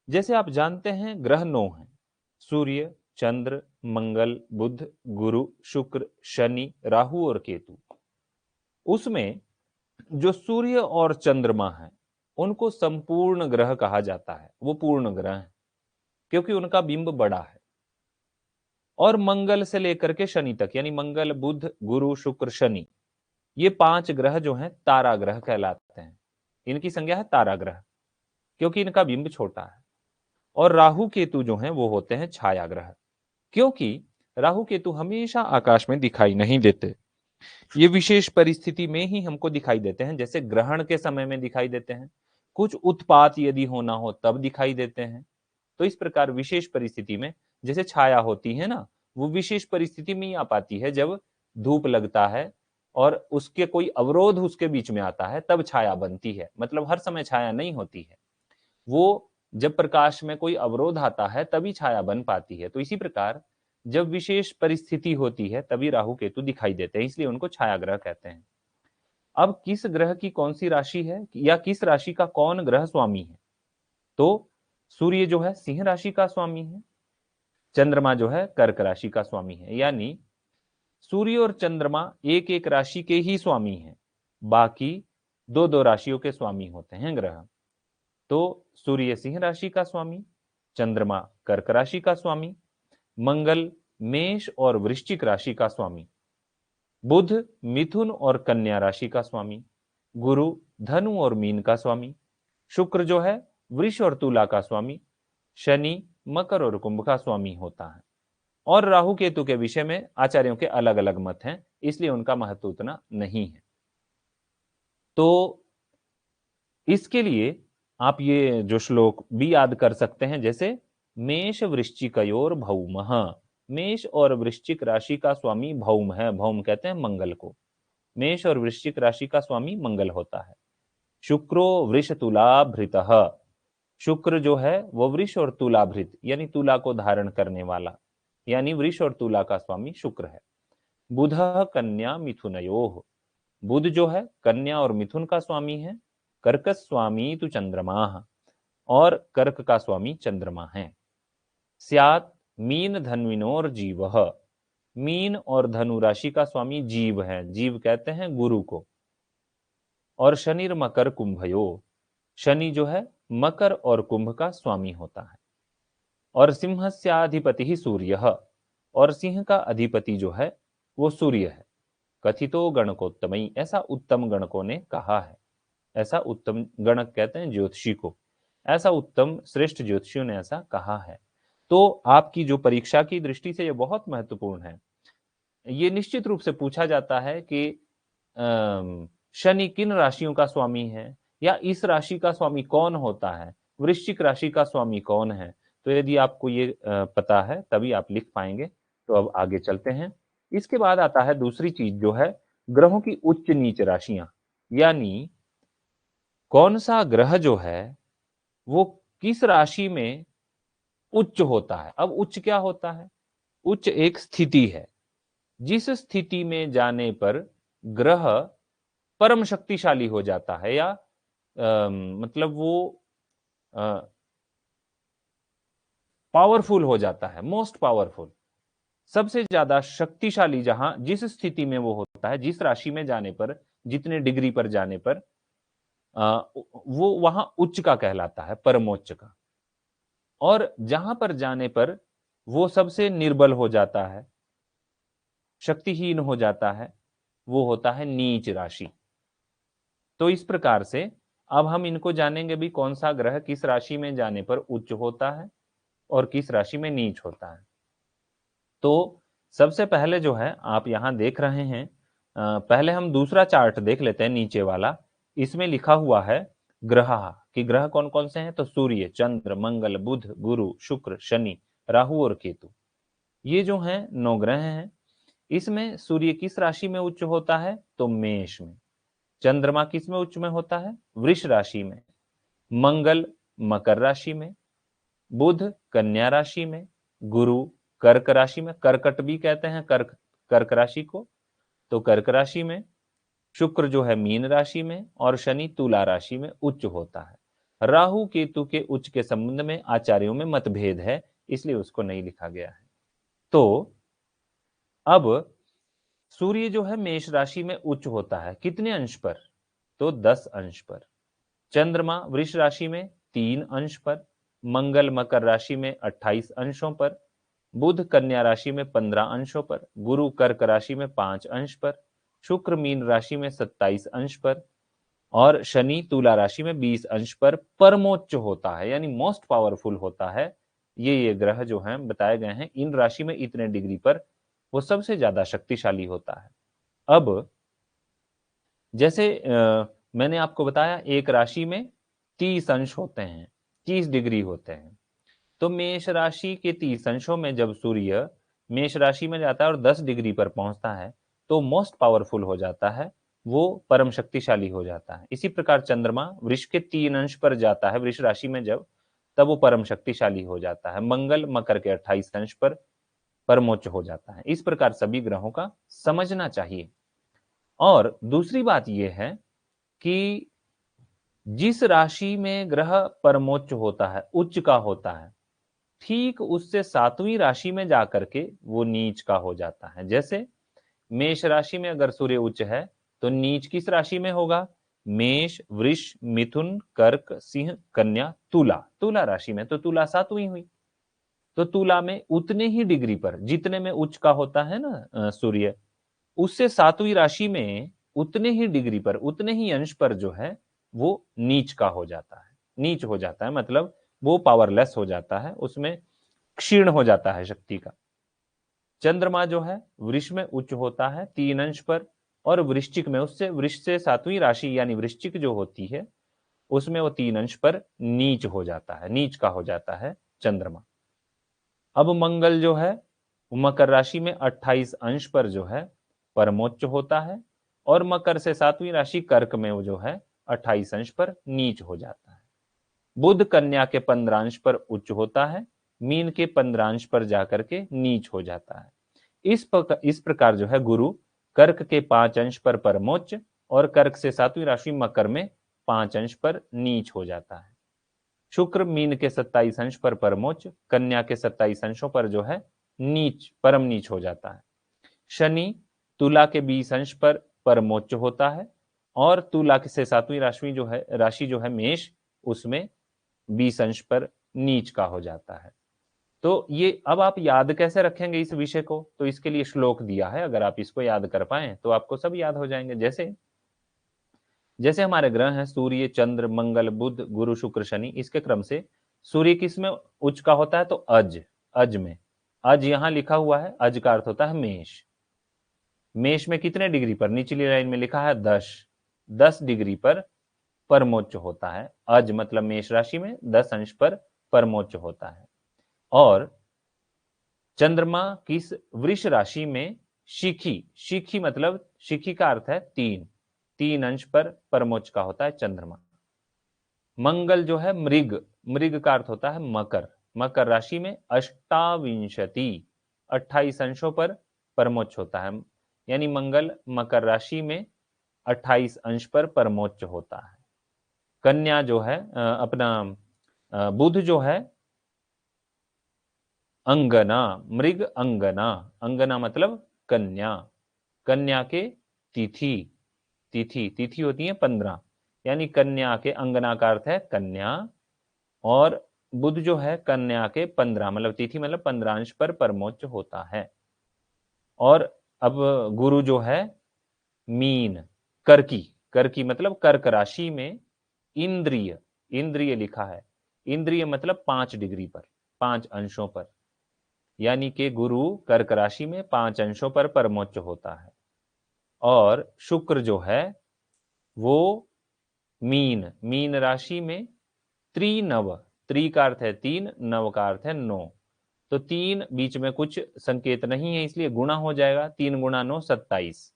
जैसे आप जानते हैं ग्रह 9 हैं, सूर्य, चंद्र, मंगल, बुध, गुरु, शुक्र, शनि, राहु और केतु। उसमें जो सूर्य और चंद्रमा है उनको संपूर्ण ग्रह कहा जाता है, वो पूर्ण ग्रह है क्योंकि उनका बिंब बड़ा है। और मंगल से लेकर के शनि तक, यानी मंगल, बुध, गुरु, शुक्र, शनि, ये 5 ग्रह जो हैं तारा ग्रह कहलाते हैं। इनकी संज्ञा है तारा ग्रह क्योंकि इनका बिंब छोटा है। और राहु केतु जो हैं वो होते हैं छाया ग्रह, क्योंकि राहु केतु हमेशा आकाश में दिखाई नहीं देते। ये विशेष परिस्थिति में ही हमको दिखाई देते हैं, जैसे ग्रहण के समय में दिखाई देते हैं, कुछ उत्पात यदि होना हो तब दिखाई देते हैं, तो इस प्रकार विशेष परिस्थिति में जैसे छाया होती है ना, वो विशेष परिस्थिति में ही आ पाती है जब धूप लगता है और उसके कोई अवरोध उसके बीच में आता है, तब छाया बनती है। मतलब हर समय छाया नहीं होती है, वो जब प्रकाश में कोई अवरोध आता है तभी छाया बन पाती है। तो इसी प्रकार जब विशेष परिस्थिति होती है तभी राहु केतु दिखाई देते हैं, इसलिए उनको छाया ग्रह कहते हैं। अब किस ग्रह की कौन सी राशि है या किस राशि का कौन ग्रह स्वामी है? तो सूर्य जो है सिंह राशि का स्वामी है, चंद्रमा जो है कर्क राशि का स्वामी है। यानी सूर्य और चंद्रमा एक एक राशि के ही स्वामी हैं, बाकी दो दो राशियों के स्वामी होते हैं ग्रह। तो सूर्य सिंह राशि का स्वामी, चंद्रमा कर्क राशि का स्वामी, मंगल मेष और वृश्चिक राशि का स्वामी, बुध मिथुन और कन्या राशि का स्वामी, गुरु धनु और मीन का स्वामी, शुक्र जो है वृष और तुला का स्वामी, शनि मकर और कुंभ का स्वामी होता है। और राहु केतु के विषय में आचार्यों के अलग अलग मत हैं, इसलिए उनका महत्व उतना नहीं है। तो इसके लिए आप ये जो श्लोक भी याद कर सकते हैं, जैसे मेष वृश्चिकयोर भौमः, मेष और वृश्चिक राशि का स्वामी भौम है, भौम कहते हैं मंगल को। मेष और वृश्चिक राशि का स्वामी मंगल होता है। शुक्रो वृष तुलाभृतः, शुक्र जो है वो वृष और तुलाभृत यानी तुला को धारण करने वाला, यानी वृष और तुला का स्वामी शुक्र है। बुधः कन्या मिथुनयोः, बुध जो है कन्या और मिथुन का स्वामी है। कर्क स्वामी तु चंद्रमा, और कर्क का स्वामी चंद्रमा है। स्यात् मीन धन्विनोर जीवः, मीन और धनु राशि का स्वामी जीव है, जीव कहते हैं गुरु को। और शनिर मकर कुंभयो, शनि जो है मकर और कुंभ का स्वामी होता है। और सिंहस्याधिपति ही सूर्य, और सिंह का अधिपति जो है वो सूर्य है। कथितो गणकोत्तमई, ऐसा उत्तम गणकों ने कहा है, ऐसा उत्तम गणक कहते हैं ज्योतिषी को, ऐसा उत्तम श्रेष्ठ ज्योतिषियों ने ऐसा कहा है। तो आपकी जो परीक्षा की दृष्टि से ये बहुत महत्वपूर्ण है। ये निश्चित रूप से पूछा जाता है कि शनि किन राशियों का स्वामी है, या इस राशि का स्वामी कौन होता है, वृश्चिक राशि का स्वामी कौन है। तो यदि आपको ये पता है तभी आप लिख पाएंगे। तो अब आगे चलते हैं। इसके बाद आता है दूसरी चीज जो है ग्रहों की उच्च नीच राशियां, यानी कौन सा ग्रह जो है वो किस राशि में उच्च होता है। अब उच्च क्या होता है? उच्च एक स्थिति है, जिस स्थिति में जाने पर ग्रह परम शक्तिशाली हो जाता है, या मतलब वो पावरफुल हो जाता है, मोस्ट पावरफुल, सबसे ज्यादा शक्तिशाली जहां जिस स्थिति में वो होता है, जिस राशि में जाने पर, जितने डिग्री पर जाने पर वो वहां उच्च का कहलाता है, परमोच्च का। और जहां पर जाने पर वो सबसे निर्बल हो जाता है, शक्तिहीन हो जाता है, वो होता है नीच राशि। तो इस प्रकार से अब हम इनको जानेंगे भी, कौन सा ग्रह किस राशि में जाने पर उच्च होता है और किस राशि में नीच होता है। तो सबसे पहले जो है आप यहां देख रहे हैं, पहले हम दूसरा चार्ट देख लेते हैं, नीचे वाला। इसमें लिखा हुआ है ग्रह कि ग्रह कौन कौन से हैं। तो सूर्य, चंद्र, मंगल, बुध, गुरु, शुक्र, शनि, राहु और केतु, ये जो हैं 9 ग्रह हैं। इसमें सूर्य किस राशि में उच्च होता है? तो मेष में। चंद्रमा किस में उच्च में होता है? वृष राशि में। मंगल मकर राशि में, बुध कन्या राशि में, गुरु कर्क राशि में, कर्कट भी कहते हैं कर्क राशि को, तो कर्क राशि में। शुक्र जो है मीन राशि में, और शनि तुला राशि में उच्च होता है। राहु केतु के उच्च के संबंध में आचार्यों में मतभेद है, इसलिए उसको नहीं लिखा गया है। तो अब सूर्य जो है मेष राशि में उच्च होता है, कितने अंश पर? तो 10 अंश पर। चंद्रमा वृष राशि में 3 अंश पर, मंगल मकर राशि में 28 अंशों पर, बुध कन्या राशि में 15 अंशों पर, गुरु कर्क राशि में 5 अंश पर, शुक्र मीन राशि में 27 अंश पर, और शनि तुला राशि में 20 अंश पर परमोच्च होता है, यानी मोस्ट पावरफुल होता है। ये ग्रह जो हैं बताए गए हैं, इन राशि में इतने डिग्री पर वो सबसे ज्यादा शक्तिशाली होता है। अब जैसे मैंने आपको बताया एक राशि में 30 अंश होते हैं, 30 डिग्री होते हैं। तो मेष राशि के 30 अंशों में जब सूर्य मेष राशि में जाता है और 10 डिग्री पर पहुंचता है तो मोस्ट पावरफुल हो जाता है, वो परम शक्तिशाली हो जाता है। इसी प्रकार चंद्रमा वृष के 3 अंश पर जाता है वृष राशि में जब, तब वो परम शक्तिशाली हो जाता है। मंगल मकर के 28 अंश पर परमोच्च हो जाता है। इस प्रकार सभी ग्रहों का समझना चाहिए। और दूसरी बात यह है कि जिस राशि में ग्रह परमोच्च होता है, उच्च का होता है, ठीक उससे 7वीं राशि में जाकर के वो नीच का हो जाता है। जैसे मेष राशि में अगर सूर्य उच्च है तो नीच किस राशि में होगा? मेष, वृष, मिथुन, कर्क, सिंह, कन्या, तुला। तुला राशि में, तो तुला 7वीं हुई। तो तुला में उतने ही डिग्री पर, जितने में उच्च का होता है ना सूर्य, उससे 7वीं राशि में उतने ही डिग्री पर, उतने ही अंश पर जो है वो नीच का हो जाता है। नीच हो जाता है मतलब वो पावरलेस हो जाता है, उसमें क्षीण हो जाता है शक्ति का। चंद्रमा जो है वृष में उच्च होता है 3 अंश पर, और वृश्चिक में, उससे वृष से 7वीं राशि यानी वृश्चिक जो होती है उसमें वो 3 अंश पर नीच हो जाता है, नीच का हो जाता है चंद्रमा। अब मंगल जो है मकर राशि में 28 अंश पर जो है परमोच्च होता है, और मकर से 7वीं राशि कर्क में वो जो है 28 अंश पर नीच हो जाता है। बुध कन्या के 15 अंश पर उच्च होता है, मीन के 15 अंश पर जाकर के नीच हो जाता है। इस प्रकार जो है गुरु कर्क के 5 अंश पर परमोच्च, और कर्क से 7वीं राशि मकर में 5 अंश पर नीच हो जाता है। शुक्र मीन के 27 अंश पर परमोच्च, कन्या के 27 अंशों पर जो है नीच, परम नीच हो जाता है। शनि तुला के 20 अंश पर परमोच्च होता है, और तुला से 7वीं राशि जो है मेष, उसमें 20 अंश पर नीच का हो जाता है। तो ये अब आप याद कैसे रखेंगे इस विषय को? तो इसके लिए श्लोक दिया है, अगर आप इसको याद कर पाए तो आपको सब याद हो जाएंगे। जैसे जैसे हमारे ग्रह हैं सूर्य, चंद्र, मंगल, बुध, गुरु, शुक्र, शनि, इसके क्रम से सूर्य किस में उच्च का होता है? तो अज, अज में। अज यहां लिखा हुआ है, अज का अर्थ होता है मेष। मेष में कितने डिग्री पर? निचली लाइन में लिखा है 10, 10 डिग्री पर परमोच्च होता है। अज मतलब मेष राशि में 10 अंश पर परमोच्च होता है। और चंद्रमा किस वृष राशि में शिखी, शिखी मतलब शिखी का अर्थ है 3, 3 अंश पर परमोच्च का होता है चंद्रमा। मंगल जो है मृग, मृग का अर्थ होता है मकर, मकर राशि में अष्टाविंशति, 28 अंशों पर परमोच्च होता है। यानी मंगल मकर राशि में 28 अंश पर परमोच्च होता है। कन्या जो है बुध जो है अंगना, मृग अंगना, अंगना मतलब कन्या, कन्या के तिथि, तिथि, तिथि होती है 15, यानी कन्या के, अंगना का अर्थ है कन्या, और बुध जो है कन्या के 15 मतलब तिथि मतलब 15 अंश पर परमोच्च होता है। और अब गुरु जो है मीन, कर्की, कर्की मतलब कर्क राशि में इंद्रिय, इंद्रिय लिखा है, इंद्रिय मतलब 5 डिग्री पर, 5 अंशों पर, यानी कि गुरु कर्क राशि में 5 अंशों पर परमोच्च होता है। और शुक्र जो है वो मीन, मीन राशि में त्रिनव, त्रि का अर्थ है 3, नव का अर्थ है 9, तो 3 बीच में कुछ संकेत नहीं है इसलिए गुणा हो जाएगा, 3 गुणा 9 27।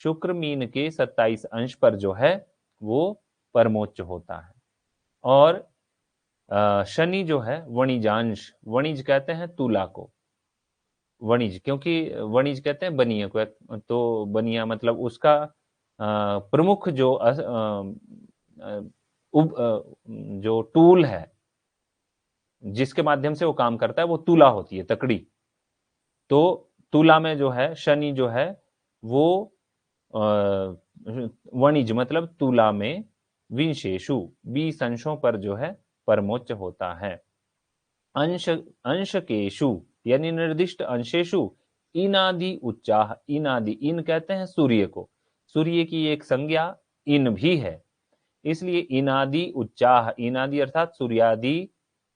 शुक्र मीन के 27 अंश पर जो है वो परमोच्च होता है। और शनि जो है वणिजांश, वणिज कहते हैं तुला को, वणिज, क्योंकि वणिज कहते हैं बनिया को, तो बनिया मतलब उसका प्रमुख जो जो टूल है जिसके माध्यम से वो काम करता है वो तुला होती है, तकड़ी। तो तुला में जो है शनि जो है वो वणिज मतलब तुला में विंशेषु 20 अंशों पर जो है परमोच्च होता है। अंश अंशकेशु यानी निर्दिष्ट अंशेशु इनादि उच्चाह, इनादि, इन कहते हैं सूर्य को, सूर्य की एक संज्ञा इन भी है, इसलिए इनादि उच्चाह, इनादि अर्थात सूर्यादि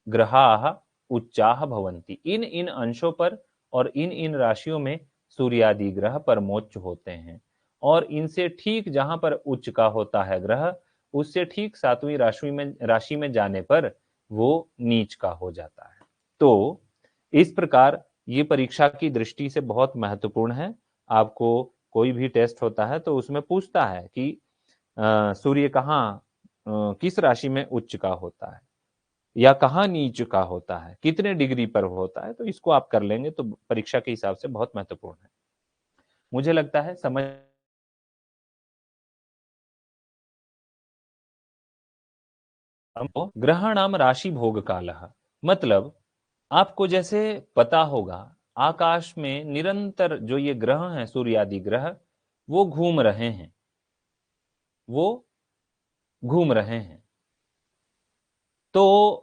ग्रहाः उच्चाः भवन्ति, इन इन अंशों पर और इन इन राशियों में सूर्यादि ग्रह परमोच्च होते हैं। और इनसे ठीक जहां पर उच्च का होता है ग्रह, उससे ठीक 7वीं राशि में जाने पर वो नीच का हो जाता है। तो इस प्रकार ये परीक्षा की दृष्टि से बहुत महत्वपूर्ण है। आपको कोई भी टेस्ट होता है तो उसमें पूछता है कि सूर्य कहाँ किस राशि में उच्च का होता है या कहाँ नीच का होता है, कितने डिग्री पर होता है, तो इसको आप कर लेंगे तो परीक्षा के हिसाब से बहुत महत्वपूर्ण है। मुझे लगता है समझ हमको ग्रहाणाम राशि भोग कालः, मतलब आपको जैसे पता होगा आकाश में निरंतर जो ये ग्रह हैं, सूर्य आदि ग्रह, वो घूम रहे हैं, वो घूम रहे हैं। तो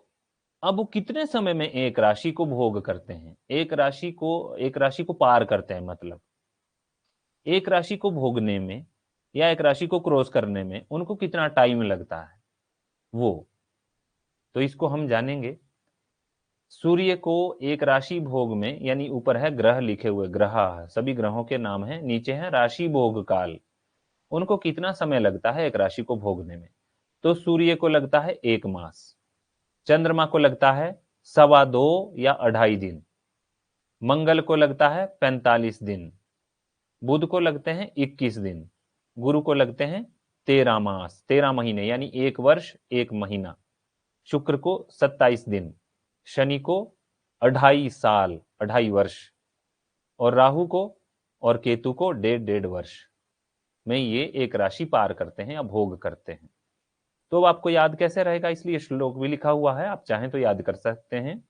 अब वो कितने समय में एक राशि को भोग करते हैं, एक राशि को पार करते हैं, मतलब एक राशि को भोगने में या एक राशि को क्रॉस करने में उनको कितना टाइम लगता है वो, तो इसको हम जानेंगे। सूर्य को एक राशि भोग में, यानी ऊपर है ग्रह लिखे हुए, ग्रह सभी ग्रहों के नाम हैं, नीचे है राशि भोग काल, उनको कितना समय लगता है एक राशि को भोगने में। तो सूर्य को लगता है 1 मास, चंद्रमा को लगता है 2.25 या 2.5 दिन, मंगल को लगता है 45 दिन, बुध को लगते हैं 21 दिन, गुरु को लगते हैं 13 मास, 13 महीने, यानी 1 वर्ष 1 महीना, शुक्र को 27 दिन, शनि को 2.5 साल 2.5 वर्ष, और राहु को और केतु को 1.5 1.5 वर्ष में ये एक राशि पार करते हैं या भोग करते हैं। तो अब आपको याद कैसे रहेगा, इसलिए श्लोक भी लिखा हुआ है, आप चाहें तो याद कर सकते हैं।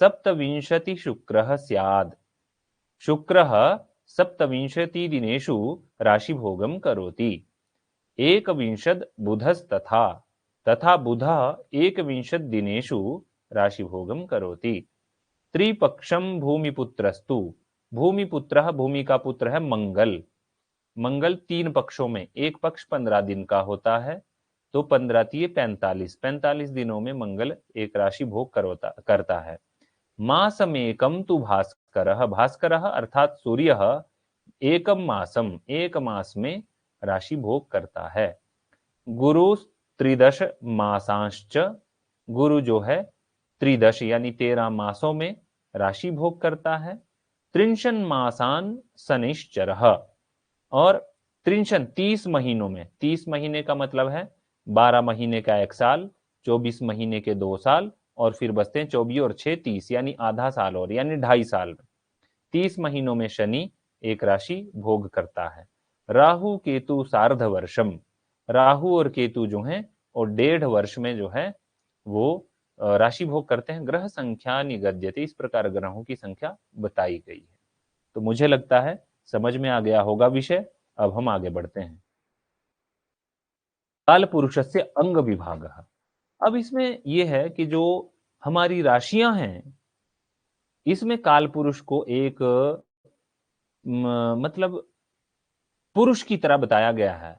सप्तविंशति शुक्रः स्याद्, शुक्रः सप्तविंशति दिनेषु राशिभोगं करोति, एकविंशद् बुधस्तथा, तथा बुधः एकविंशद् दिनेषु राशिभोगं करोति। त्रिपक्षम भूमिपुत्रस्तु, भूमिपुत्रः, भूमि का पुत्र है मंगल, मंगल 3 पक्षों में, एक पक्ष 15 दिन का होता है, तो 15 तिये 45, 45 दिनों में मंगल एक राशि भोग करता है। मासमेकम तु भास्करः, भास्करः अर्थात सूर्य एकम मासम, एक मास में राशि भोग करता है। गुरु त्रिदश मासांश्च, गुरु जो है त्रिदश यानी 13 मासों में राशि भोग करता है। त्रिंशन मासान शनिश्चरः, और त्रिंशन 30 महीनों में, 30 महीने का मतलब है 12 महीने का 1 साल, 24 महीने के 2 साल, और फिर बचते हैं 24 और 6 30, यानी आधा साल और, यानी 2.5 साल। 30 महीनों में शनि एक राशि भोग करता है। राहु केतु सार्ध वर्षम, राहु और केतु जो हैं और 1.5 वर्ष में जो है वो राशि भोग करते हैं। ग्रह संख्या निगद्यते, इस प्रकार ग्रहों की संख्या बताई गई है। तो मुझे लगता है समझ में आ गया होगा विषय। अब हम आगे बढ़ते हैं। काल पुरुषस्य अंग विभाग, अब इसमें यह है कि जो हमारी राशियां हैं, इसमें काल पुरुष को एक मतलब पुरुष की तरह बताया गया है।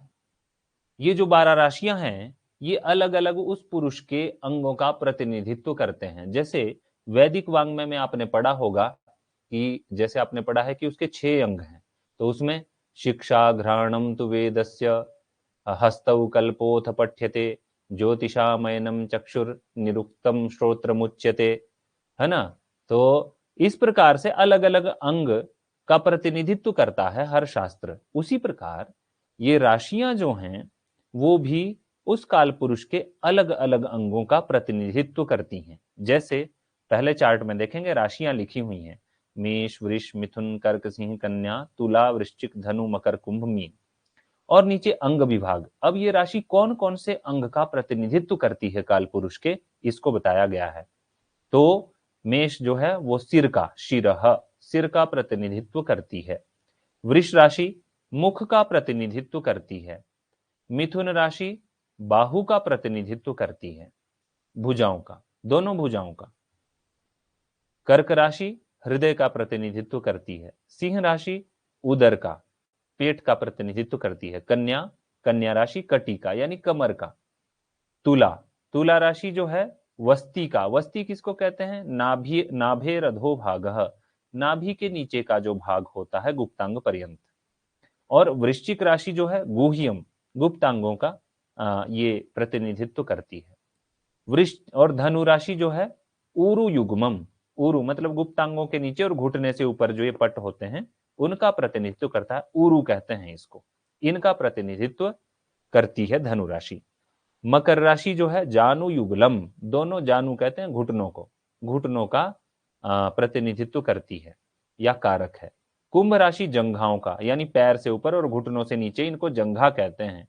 ये जो 12 राशियां हैं, ये अलग अलग उस पुरुष के अंगों का प्रतिनिधित्व करते हैं। जैसे वैदिक वाङ्मय में आपने पढ़ा होगा कि, जैसे आपने पढ़ा है कि उसके 6 अंग हैं, तो उसमें शिक्षा घ्राणम तु वेदस्य, हस्तौ कल्पोथ पठ्यते, ज्योतिषामयनम चक्षुर निरुक्तम श्रोत्रमुच्यते, है ना। तो इस प्रकार से अलग अलग अंग का प्रतिनिधित्व करता है हर शास्त्र। उसी प्रकार ये राशियां जो हैं वो भी उस काल पुरुष के अलग अलग अंगों का प्रतिनिधित्व करती हैं। जैसे पहले चार्ट में देखेंगे राशियां लिखी हुई हैं, मेष वृष मिथुन कर्क सिंह कन्या तुला वृश्चिक धनु मकर कुंभ मीन, और नीचे अंग विभाग। अब ये राशि कौन कौन से अंग का प्रतिनिधित्व करती है काल पुरुष के, इसको बताया गया है। तो मेष जो है वो सिर का, शिरः, सिर का प्रतिनिधित्व करती है। वृष राशि मुख का प्रतिनिधित्व करती है। मिथुन राशि बाहु का प्रतिनिधित्व करती है, भुजाओं का, दोनों भुजाओं का। कर्क राशि हृदय का प्रतिनिधित्व करती है। सिंह राशि उदर का, पेट का प्रतिनिधित्व करती है। कन्या, कन्या राशि कटी का यानी कमर का। तुला, तुला राशि जो है वस्ती का, वस्ती किसको कहते हैं, नाभि, नाभेर अधो भागः, नाभि के नीचे का जो भाग होता है गुप्तांग पर्यंत। और वृश्चिक राशि जो है गुह्यम, गुप्तांगों का ये प्रतिनिधित्व करती है। वृष और धनु राशि जो है ऊरु युग्मम, ऊरु मतलब गुप्तांगों के नीचे और घुटने से ऊपर जो ये पट होते हैं उनका प्रतिनिधित्व करता है, ऊरु कहते हैं इसको। इनका प्रतिनिधित्व करती है धनु राशि। मकर राशि जो है जानु युगलम, दोनों जानु कहते हैं घुटनों को, घुटनों का प्रतिनिधित्व करती है या कारक है। कुंभ राशि जंघाओं का, यानी पैर से ऊपर और घुटनों से नीचे, इनको जंघा कहते हैं,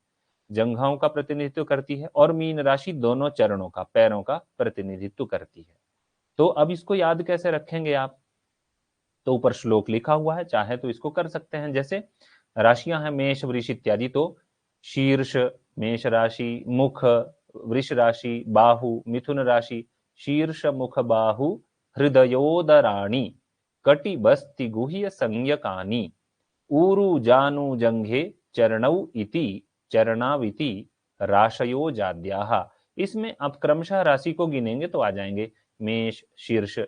जंघाओं का प्रतिनिधित्व करती है। और मीन राशि दोनों चरणों का, पैरों का प्रतिनिधित्व करती है। तो अब इसको याद कैसे रखेंगे आप? तो ऊपर श्लोक लिखा हुआ है, चाहे तो इसको कर सकते हैं। जैसे राशियां हैं मेष वृष इत्यादि, तो शीर्ष मेष राशि, मुख वृष राशि, बाहु मिथुन राशि, शीर्ष मुख बाहु हृदयोदराणि कटि बस्ति गुह्य संज्ञकानि ऊरु जानु जंघे चरणौ इति चरणाविति राशयो जाद्याः। इसमें आप क्रमशः राशि को गिनेंगे तो आ जाएंगे, मेष शीर्ष,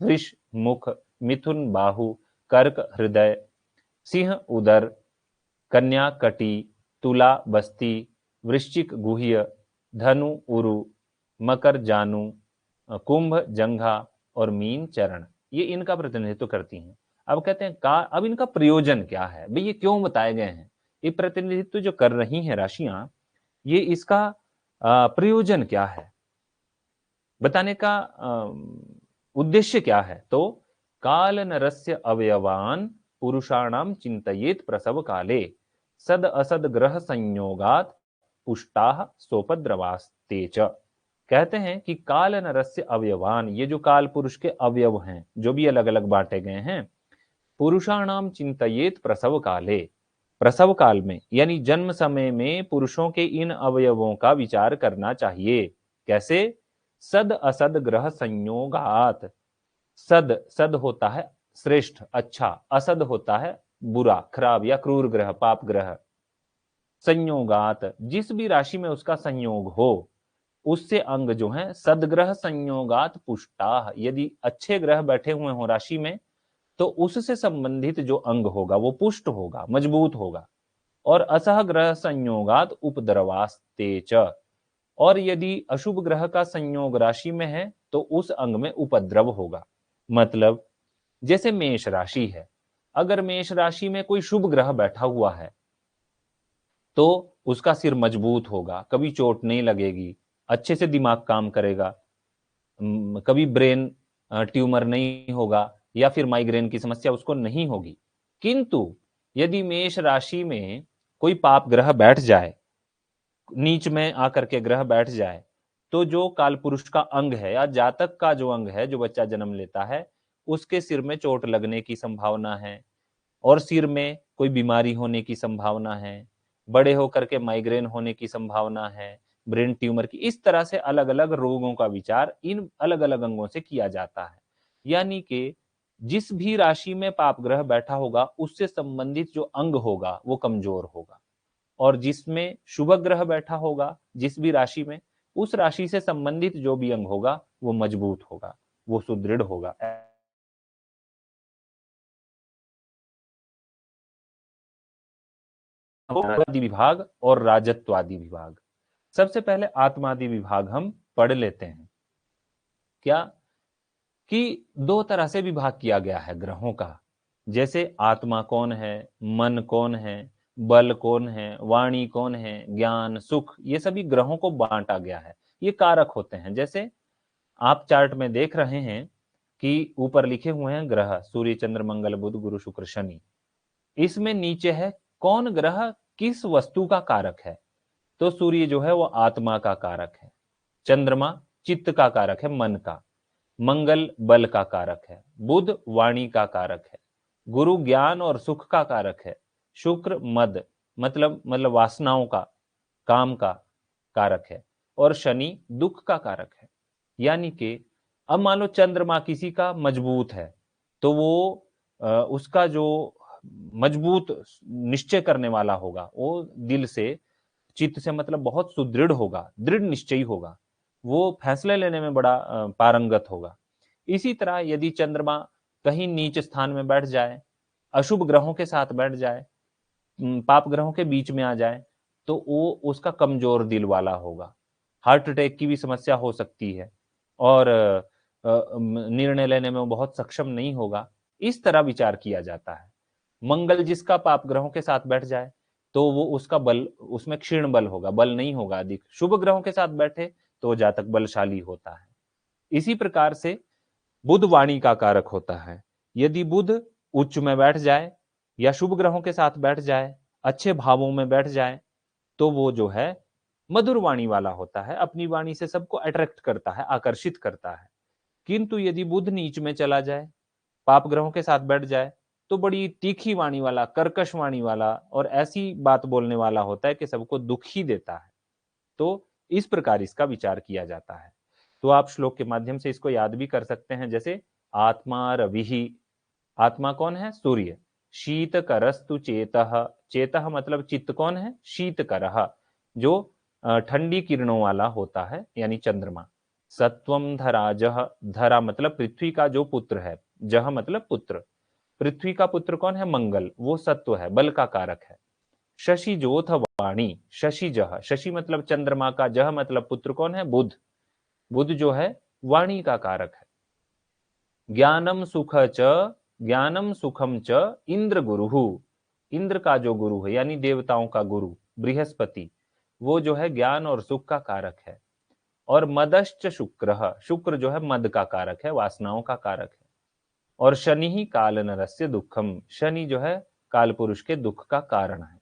वृष मुख, मिथुन बाहु, कर्क हृदय, सिंह उदर, कन्या कटी, तुला बस्ती, वृश्चिक गुह्य, धनु उरु, मकर जानु, कुंभ जंघा और मीन चरण, ये इनका प्रतिनिधित्व करती हैं। अब कहते हैं का, अब इनका प्रयोजन क्या है भाई, ये क्यों बताए गए हैं? ये प्रतिनिधित्व जो कर रही हैं राशियां, ये इसका प्रयोजन क्या है, बताने का उद्देश्य क्या है? तो काल नरस्य अवयवान पुरुषाणाम चिंतयेत प्रसव काले सद असद ग्रह संयोगात पुष्टाः सोपद्रवास्ते च। कहते हैं कि काल नरस्य अवयवान, ये जो काल पुरुष के अवयव हैं जो भी अलग अलग बांटे गए हैं, पुरुषाणाम चिंतयेत प्रसव काले, प्रसव काल में यानी जन्म समय में पुरुषों के इन अवयवों का विचार करना चाहिए। कैसे? सद असद ग्रह संयोगात, सद सद होता है श्रेष्ठ अच्छा, असद होता है बुरा खराब या क्रूर ग्रह पाप ग्रह, संयोगात जिस भी राशि में उसका संयोग हो उससे अंग जो है सदग्रह संयोगात पुष्टा, यदि अच्छे ग्रह बैठे हुए हो राशि में तो उससे संबंधित जो अंग होगा वो पुष्ट होगा, मजबूत होगा। और असह ग्रह संयोगात उपद्रवास्ते च, और यदि अशुभ ग्रह का संयोग राशि में है तो उस अंग में उपद्रव होगा। मतलब जैसे मेष राशि है, अगर मेष राशि में कोई शुभ ग्रह बैठा हुआ है तो उसका सिर मजबूत होगा, कभी चोट नहीं लगेगी, अच्छे से दिमाग काम करेगा, कभी ब्रेन ट्यूमर नहीं होगा या फिर माइग्रेन की समस्या उसको नहीं होगी। किंतु यदि मेष राशि में कोई पाप ग्रह बैठ जाए, नीच में आकर के ग्रह बैठ जाए, तो जो काल पुरुष का अंग है या जातक का जो अंग है, जो बच्चा जन्म लेता है, उसके सिर में चोट लगने की संभावना है और सिर में कोई बीमारी होने की संभावना है, बड़े होकर के माइग्रेन होने की संभावना है, ब्रेन ट्यूमर की, इस तरह से अलग अलग रोगों का विचार इन अलग अलग अंगों से किया जाता है। यानी कि जिस भी राशि में पाप ग्रह बैठा होगा उससे संबंधित जो अंग होगा वो कमजोर होगा, और जिसमें शुभ ग्रह बैठा होगा जिस भी राशि में, उस राशि से संबंधित जो भी अंग होगा वो मजबूत होगा, वो सुदृढ़ होगा। आत्मादि विभाग और राजत्वादि विभाग। सबसे पहले आत्मादि विभाग हम पढ़ लेते हैं। क्या कि दो तरह से विभाग किया गया है ग्रहों का। जैसे आत्मा कौन है, मन कौन है, बल कौन है, वाणी कौन है, ज्ञान सुख, ये सभी ग्रहों को बांटा गया है, ये कारक होते हैं। जैसे आप चार्ट में देख रहे हैं कि ऊपर लिखे हुए हैं ग्रह सूर्य चंद्र मंगल बुध गुरु शुक्र शनि, इसमें नीचे है कौन ग्रह किस वस्तु का कारक है। तो सूर्य जो है वो आत्मा का कारक है, चंद्रमा चित्त का कारक है मन का, मंगल बल का कारक है, बुध वाणी का कारक है, गुरु ज्ञान और सुख का कारक है, शुक्र मद मतलब वासनाओं का काम का कारक है, और शनि दुख का कारक है। यानी कि अब मान लो चंद्रमा किसी का मजबूत है तो वो उसका जो मजबूत निश्चय करने वाला होगा वो दिल से चित्त से मतलब बहुत सुदृढ़ होगा, दृढ़ निश्चयी होगा, वो फैसले लेने में बड़ा पारंगत होगा। इसी तरह यदि चंद्रमा कहीं नीच स्थान में बैठ जाए, अशुभ ग्रहों के साथ बैठ जाए, पाप ग्रहों के बीच में आ जाए, तो वो उसका कमजोर दिल वाला होगा, हार्ट अटैक की भी समस्या हो सकती है, और निर्णय लेने में वो बहुत सक्षम नहीं होगा, इस तरह विचार किया जाता है। मंगल जिसका पाप ग्रहों के साथ बैठ जाए तो वो उसका बल, उसमें क्षीण बल होगा, बल नहीं होगा अधिक। शुभ ग्रहों के साथ बैठे तो वो जातक बलशाली होता है। इसी प्रकार से बुध वाणी का कारक होता है। यदि बुध उच्च में बैठ जाए या शुभ ग्रहों के साथ बैठ जाए, अच्छे भावों में बैठ जाए, तो वो जो है मधुर वाणी वाला होता है, अपनी वाणी से सबको अट्रैक्ट करता है, आकर्षित करता है। किंतु यदि बुध नीच में चला जाए, पाप ग्रहों के साथ बैठ जाए, तो बड़ी तीखी वाणी वाला, कर्कश वाणी वाला और ऐसी बात बोलने वाला होता है कि सबको दुख ही देता है। तो इस प्रकार इसका विचार किया जाता है। तो आप श्लोक के माध्यम से इसको याद भी कर सकते हैं, जैसे आत्मा रविः, आत्मा कौन है? सूर्य। शीतकरस्तु चेतः, चेतः मतलब चित्त कौन है? शीतकरः, जो ठंडी किरणों वाला होता है, यानी चंद्रमा। सत्वम धराजः, धरा मतलब पृथ्वी का जो पुत्र है, जह मतलब पुत्र, पृथ्वी का पुत्र कौन है? मंगल, वो सत्व है, बल का कारक है। शशि जोथ वाणी, शशि जह, शशि मतलब चंद्रमा का, जह मतलब पुत्र कौन है? बुध, बुध जो है वाणी का कारक है। ज्ञानम सुख च, ज्ञानम सुखम च इंद्र गुरु, इंद्र का जो गुरु है यानी देवताओं का गुरु बृहस्पति, वो जो है ज्ञान और सुख का कारक है। और मदश्च शुक्र, शुक्र जो है मद का कारक है, वासनाओं का कारक है। और शनि ही काल नरस्य दुखम, शनि जो है काल पुरुष के दुख का कारण है।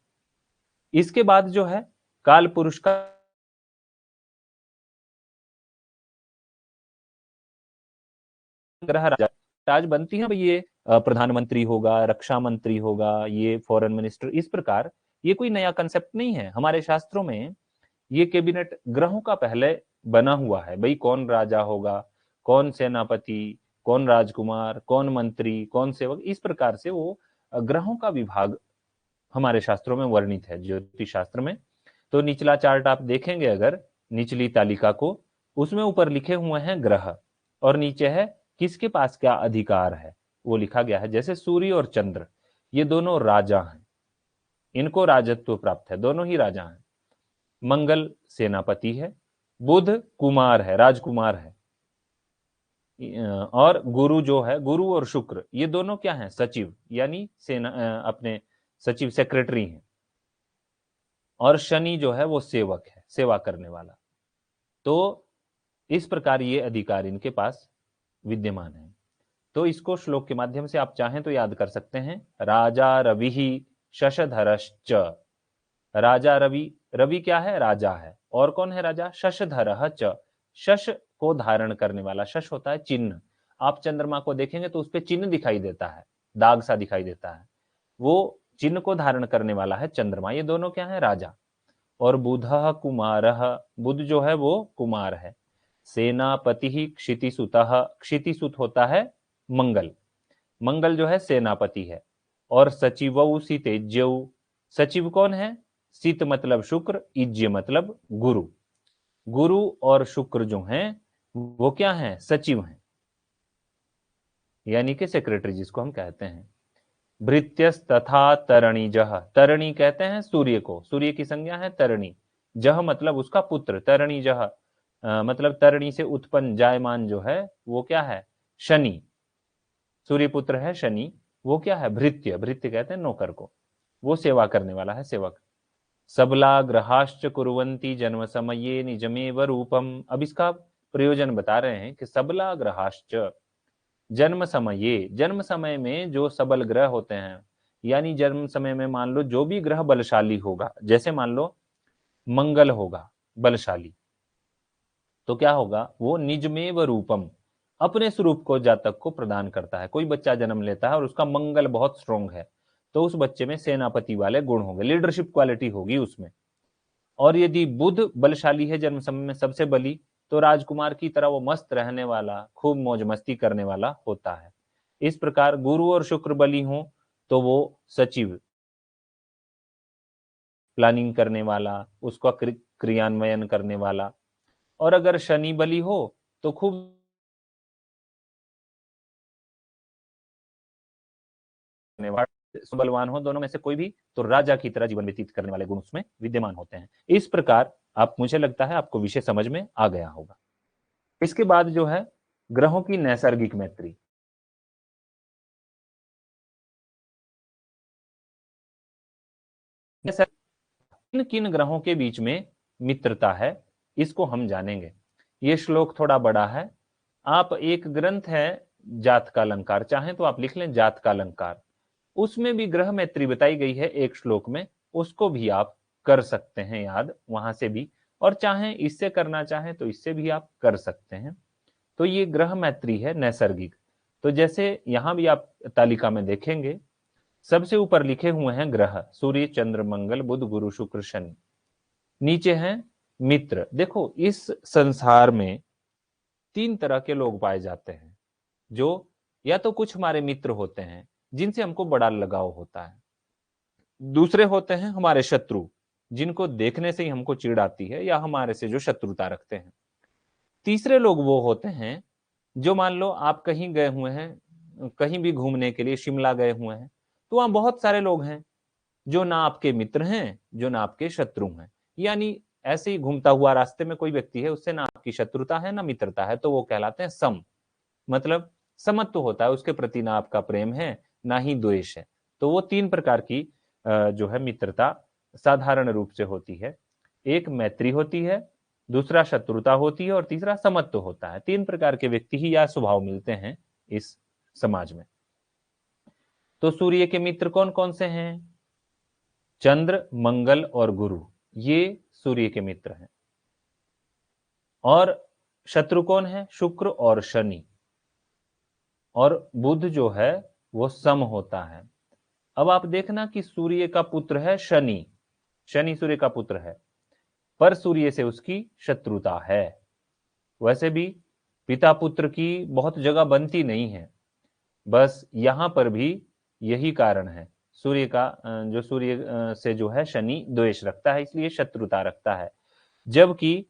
इसके बाद जो है काल पुरुष का ग्रह राज बनती है, ये प्रधानमंत्री होगा, रक्षा मंत्री होगा, ये फॉरेन मिनिस्टर, इस प्रकार ये कोई नया कंसेप्ट नहीं है। हमारे शास्त्रों में ये कैबिनेट ग्रहों का पहले बना हुआ है, भाई कौन राजा होगा, कौन सेनापति, कौन राजकुमार, कौन मंत्री, कौन सेवक, इस प्रकार से वो ग्रहों का विभाग हमारे शास्त्रों में वर्णित है, ज्योतिष शास्त्र में। तो निचला चार्ट आप देखेंगे अगर, निचली तालिका को, उसमें ऊपर लिखे हुए हैं ग्रह और नीचे है किसके पास क्या अधिकार है, वो लिखा गया है। जैसे सूर्य और चंद्र, ये दोनों राजा हैं, इनको राजत्व प्राप्त है, दोनों ही राजा हैं। मंगल सेनापति है, बुध कुमार है, राजकुमार है, और गुरु जो है, गुरु और शुक्र, ये दोनों क्या हैं? सचिव, यानी सेना, अपने सचिव, सेक्रेटरी हैं। और शनि जो है वो सेवक है, सेवा करने वाला। तो इस प्रकार ये अधिकार इनके पास विद्यमान है। तो इसको श्लोक के माध्यम से आप चाहें तो याद कर सकते हैं। राजा रवि शशधरश्च, राजा रवि, रवि क्या है? राजा है। और कौन है राजा? शशधरः च, शश को धारण करने वाला, शश होता है चिन्ह। आप चंद्रमा को देखेंगे तो उस पर चिन्ह दिखाई देता है, दाग सा दिखाई देता है, वो चिन्ह को धारण करने वाला है चंद्रमा। ये दोनों क्या है? राजा। और बुधः कुमारः, बुध जो है वो कुमार है। सेनापति ही क्षितिसुतः, क्षितिसुत होता है मंगल, मंगल जो है सेनापति है। और सचिवौ सितेज्यौ, सचिव कौन है? सित मतलब शुक्र, इज्य मतलब गुरु, गुरु और शुक्र जो हैं वो क्या हैं? सचिव हैं, यानी कि सेक्रेटरी जिसको हम कहते हैं। भृत्यस तथा तरणी जह, तरणी कहते हैं सूर्य को, सूर्य की संज्ञा है तरणी। जह मतलब उसका पुत्र, तरणी जह मतलब तरणी से उत्पन्न जायमान जो है वो क्या है? शनि, सूर्य पुत्र है शनि, वो क्या है? भृत्य, भृत्य कहते हैं नौकर को, वो सेवा करने वाला है, सेवक। सबला ग्रहाश्च कुर्वन्ति जन्म समये निजमेव रूपम, अब इसका प्रयोजन बता रहे हैं कि सबला ग्रहाश्च, जन्म समये, जन्म समय में जो सबल ग्रह होते हैं, यानी जन्म समय में मान लो जो भी ग्रह बलशाली होगा, जैसे मान लो मंगल होगा बलशाली, तो क्या होगा? वो निजमेव रूपम, अपने स्वरूप को जातक को प्रदान करता है। कोई बच्चा जन्म लेता है और उसका मंगल बहुत स्ट्रोंग है, तो उस बच्चे में सेनापति वाले गुण होंगे, लीडरशिप क्वालिटी होगी उसमें। और यदि बुध बलशाली है जन्म समय में, सबसे बली, तो राजकुमार की तरह वो मस्त रहने वाला, खूब मौज मस्ती करने वाला होता है। इस प्रकार गुरु और शुक्र बली हो तो वो सचिव, प्लानिंग करने वाला, उसका क्रियान्वयन करने वाला। और अगर शनि बली हो तो खूब बलवान हो, दोनों में से कोई भी, तो राजा की तरह जीवन व्यतीत करने वाले गुण उसमें विद्यमान होते हैं। इस प्रकार आप, मुझे लगता है आपको विषय समझ में आ गया होगा। इसके बाद जो है ग्रहों की नैसर्गिक मैत्री। किन किन ग्रहों के बीच में मित्रता है, इसको हम जानेंगे। ये श्लोक थोड़ा बड़ा है। आप एक ग्रंथ है जातकालंकार, चाहें तो आप लिख लें जातकालंकार, उसमें भी ग्रह मैत्री बताई गई है एक श्लोक में, उसको भी आप कर सकते हैं याद वहां से भी, और चाहें इससे करना चाहें तो इससे भी आप कर सकते हैं। तो ये ग्रह मैत्री है नैसर्गिक। तो जैसे यहां भी आप तालिका में देखेंगे, सबसे ऊपर लिखे हुए हैं ग्रह सूर्य चंद्र मंगल बुध गुरु शुक्र शनि, नीचे हैं मित्र। देखो इस संसार में तीन तरह के लोग पाए जाते हैं, जो या तो कुछ हमारे मित्र होते हैं जिनसे हमको बड़ा लगाव होता है, दूसरे होते हैं हमारे शत्रु, जिनको देखने से ही हमको चिढ़ आती है या हमारे से जो शत्रुता रखते हैं। तीसरे लोग वो होते हैं जो मान लो आप कहीं गए हुए हैं, कहीं भी घूमने के लिए शिमला गए हुए हैं, तो वहां बहुत सारे लोग हैं जो ना आपके मित्र हैं जो ना आपके शत्रु हैं। यानी ऐसे ही घूमता हुआ रास्ते में कोई व्यक्ति है, उससे ना आपकी शत्रुता है ना मित्रता है, तो वो कहलाते हैं सम। मतलब समत्व होता है, उसके प्रति ना आपका प्रेम है ना ही द्वेष है। तो वो तीन प्रकार की जो है मित्रता साधारण रूप से होती है। एक मैत्री होती है, दूसरा शत्रुता होती है और तीसरा समत्व होता है। तीन प्रकार के व्यक्ति ही या स्वभाव मिलते हैं इस समाज में। तो सूर्य के मित्र कौन कौन से हैं? चंद्र मंगल और गुरु, ये सूर्य के मित्र हैं। और शत्रु कौन है? शुक्र और शनि। और बुध जो है वो सम होता है। अब आप देखना कि सूर्य का पुत्र है शनि, शनि सूर्य का पुत्र है, पर सूर्य से उसकी शत्रुता है। वैसे भी पिता पुत्र की बहुत जगह बनती नहीं है, बस यहां पर भी यही कारण है। सूर्य का जो सूर्य से जो है शनि द्वेष रखता है, इसलिए शत्रुता रखता है। जबकि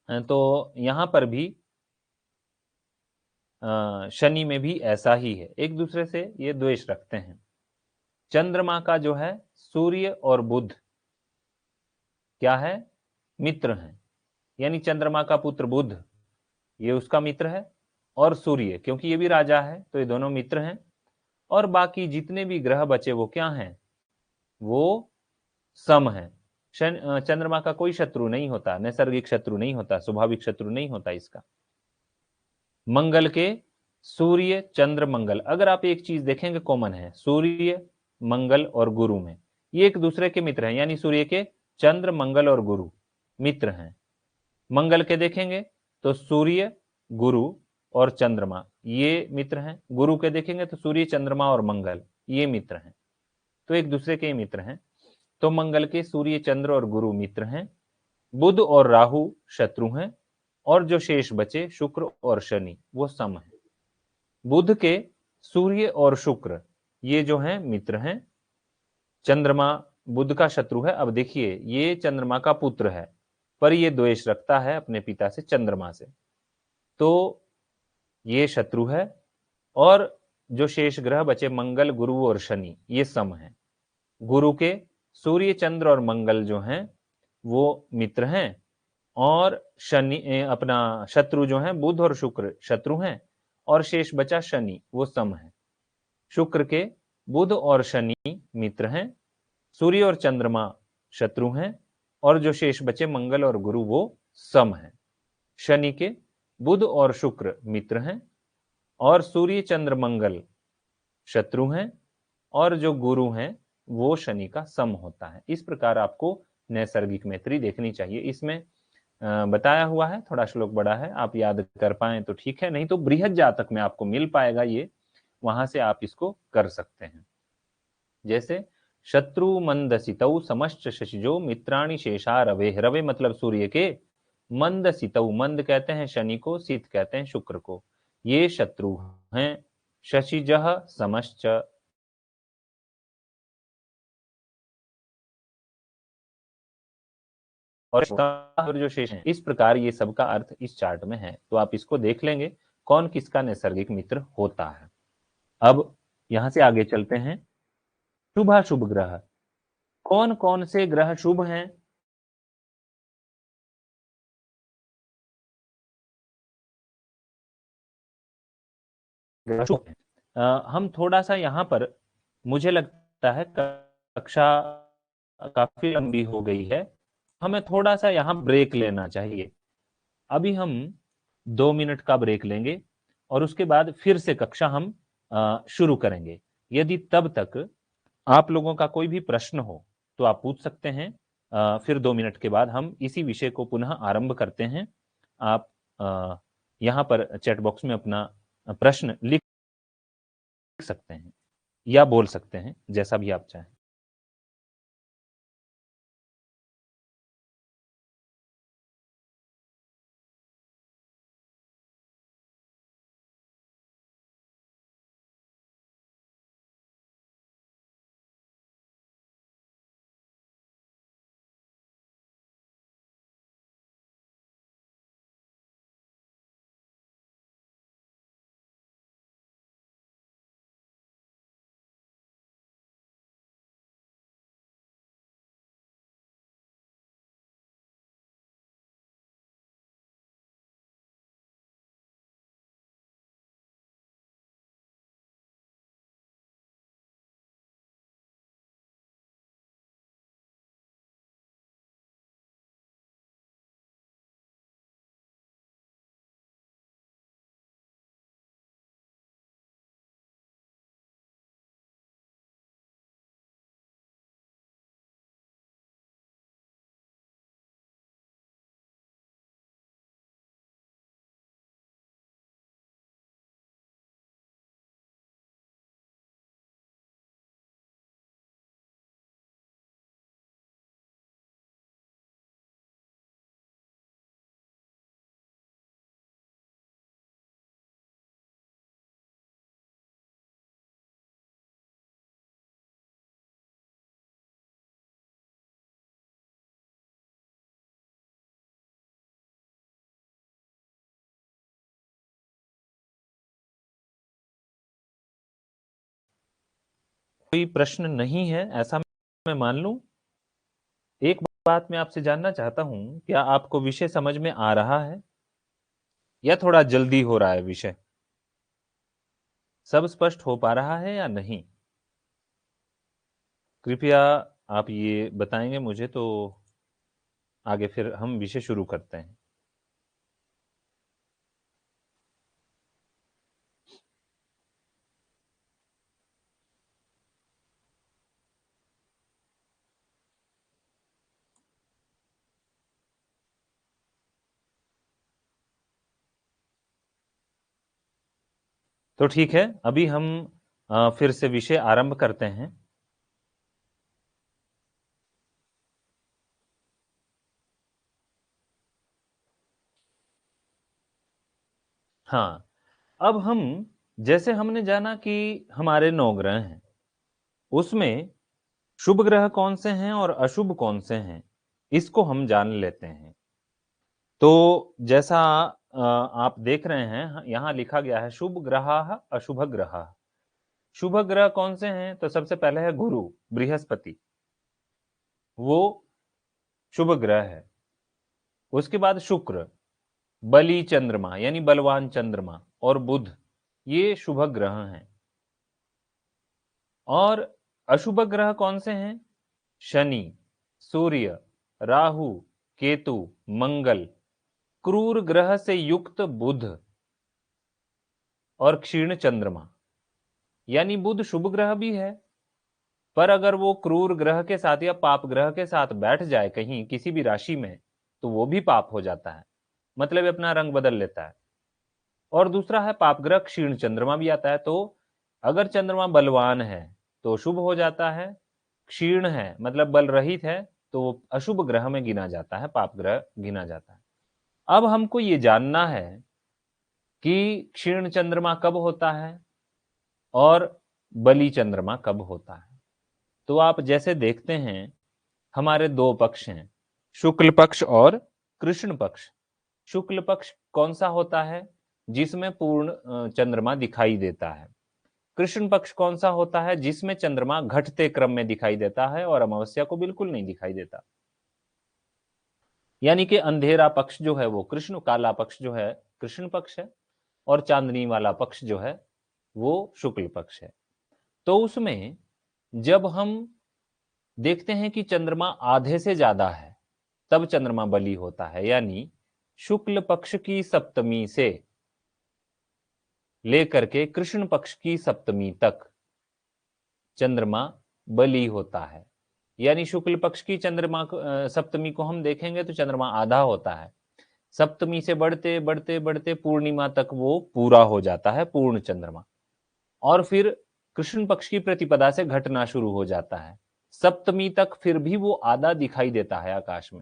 तो यहां पर भी शनि में भी ऐसा ही है, एक दूसरे से ये द्वेष रखते हैं। चंद्रमा का जो है सूर्य और बुध क्या है? मित्र हैं। यानी चंद्रमा का पुत्र बुध ये उसका मित्र है, और सूर्य क्योंकि ये भी राजा है तो ये दोनों मित्र हैं। और बाकी जितने भी ग्रह बचे वो क्या हैं? वो सम है। चंद्रमा का कोई शत्रु नहीं होता, नैसर्गिक शत्रु नहीं होता, स्वाभाविक शत्रु नहीं होता इसका। मंगल के सूर्य चंद्र मंगल, अगर आप एक चीज देखेंगे कॉमन है, सूर्य मंगल और गुरु में ये एक दूसरे के मित्र हैं। यानी सूर्य के चंद्र मंगल और गुरु मित्र हैं। मंगल के देखेंगे तो सूर्य गुरु और चंद्रमा ये मित्र हैं। गुरु के देखेंगे तो सूर्य चंद्रमा और मंगल ये मित्र हैं, तो एक दूसरे के मित्र हैं। तो मंगल के सूर्य चंद्र और गुरु मित्र हैं, बुध और राहु शत्रु हैं, और जो शेष बचे शुक्र और शनि वो सम है। बुध के सूर्य और शुक्र ये जो हैं मित्र हैं। चंद्रमा बुध का शत्रु है। अब देखिए ये चंद्रमा का पुत्र है, पर ये द्वेष रखता है अपने पिता से चंद्रमा से, तो ये शत्रु है। और जो शेष ग्रह बचे मंगल गुरु और शनि ये सम है। गुरु के सूर्य चंद्र और मंगल जो हैं वो मित्र हैं, और शनि अपना शत्रु जो है बुध और शुक्र शत्रु हैं, और शेष बचा शनि वो सम है। शुक्र के बुध और शनि मित्र हैं, सूर्य और चंद्रमा शत्रु हैं, और जो शेष बचे मंगल और गुरु वो सम है। शनि के बुध और शुक्र मित्र हैं, और सूर्य चंद्र मंगल शत्रु हैं, और जो गुरु हैं वो शनि का सम होता है। इस प्रकार आपको नैसर्गिक मैत्री देखनी चाहिए। इसमें बताया हुआ है, थोड़ा श्लोक बड़ा है, आप याद कर पाए तो ठीक है, नहीं तो बृहद जातक में आपको मिल पाएगा ये, वहां से आप इसको कर सकते हैं। जैसे शत्रु मंदसितौ समश्च शशिजो मित्राणि शेषा रवे, रवे मतलब सूर्य के, मंदसितौ मंद कहते हैं शनि को, सित कहते हैं शुक्र को, ये शत्रु हैं। शशिजः समश्च, और जो शेष है, इस प्रकार ये सबका अर्थ इस चार्ट में है। तो आप इसको देख लेंगे कौन किसका नैसर्गिक मित्र होता है। अब यहां से आगे चलते हैं। शुभाशुभ ग्रह, कौन कौन से ग्रह शुभ हैं? अशुभ है। हम थोड़ा-सा यहाँ पर मुझे लगता है कक्षा काफ़ी लंबी हो गई है, हमें थोड़ा-सा यहाँ ब्रेक लेना चाहिए। अभी हम 2 मिनट का ब्रेक लेंगे और उसके बाद फिर से कक्षा हम शुरू करेंगे। यदि तब तक आप लोगों का कोई भी प्रश्न हो, तो आप पूछ सकते हैं। फिर 2 मिनट के बाद हम इसी विषय को पुनः आरंभ करते हैं। आप यहाँ पर चैट बॉक्स में अपना प्रश्न लिख सकते हैं या बोल सकते हैं, जैसा भी आप चाहें। कोई प्रश्न नहीं है, ऐसा मैं मान लूँ? एक बात मैं आपसे जानना चाहता हूँ, क्या आपको विषय समझ में आ रहा है? या थोड़ा जल्दी हो रहा है विषय? सब स्पष्ट हो पा रहा है या नहीं? कृपया आप ये बताएँगे मुझे तो आगे फिर हम विषय शुरू करते हैं। तो ठीक है, अभी हम फिर से विषय आरंभ करते हैं। हाँ, अब हम जैसे हमने जाना कि हमारे 9 ग्रह हैं, उसमें शुभ ग्रह कौन से हैं और अशुभ कौन से हैं, इसको हम जान लेते हैं। तो जैसा आप देख रहे हैं, यहाँ लिखा गया है शुभ ग्रहाः अशुभ ग्रहाः। शुभ ग्रह कौन से हैं? तो सबसे पहले है गुरु, बृहस्पति, वो शुभ ग्रह है। उसके बाद शुक्र, बली चंद्रमा यानी बलवान चंद्रमा और बुध, ये शुभ ग्रह हैं। और अशुभ ग्रह कौन से हैं? शनि, सूर्य, राहु, केतु, मंगल, क्रूर ग्रह से युक्त बुध और क्षीण चंद्रमा। यानी बुध शुभ ग्रह भी है, पर अगर वो क्रूर ग्रह के साथ या पाप ग्रह के साथ बैठ जाए कहीं किसी भी राशि में, तो वो भी पाप हो जाता है, मतलब अपना रंग बदल लेता है। और दूसरा है पाप ग्रह क्षीण चंद्रमा भी आता है। तो अगर चंद्रमा बलवान है तो शुभ हो जाता है, क्षीण है मतलब बल रहित है तो वो अशुभ ग्रह में गिना जाता है, पाप ग्रह गिना जाता है। अब हमको ये जानना है कि क्षीण चंद्रमा कब होता है और बली चंद्रमा कब होता है। तो आप जैसे देखते हैं, हमारे 2 पक्ष हैं, शुक्ल पक्ष और कृष्ण पक्ष। शुक्ल पक्ष कौन सा होता है? जिसमें पूर्ण चंद्रमा दिखाई देता है। कृष्ण पक्ष कौन सा होता है? जिसमें चंद्रमा घटते क्रम में दिखाई देता है और अमावस्या को बिल्कुल नहीं दिखाई देता। यानी कि अंधेरा पक्ष जो है वो कृष्ण, काला पक्ष जो है कृष्ण पक्ष है और चांदनी वाला पक्ष जो है वो शुक्ल पक्ष है। तो उसमें जब हम देखते हैं कि चंद्रमा आधे से ज्यादा है, तब चंद्रमा बली होता है। यानी शुक्ल पक्ष की सप्तमी से लेकर के कृष्ण पक्ष की सप्तमी तक चंद्रमा बली होता है। यानी शुक्ल पक्ष की चंद्रमा सप्तमी को हम देखेंगे तो चंद्रमा आधा होता है। सप्तमी से बढ़ते बढ़ते बढ़ते पूर्णिमा तक वो पूरा हो जाता है, पूर्ण चंद्रमा। और फिर कृष्ण पक्ष की प्रतिपदा से घटना शुरू हो जाता है। सप्तमी तक फिर भी वो आधा दिखाई देता है आकाश में।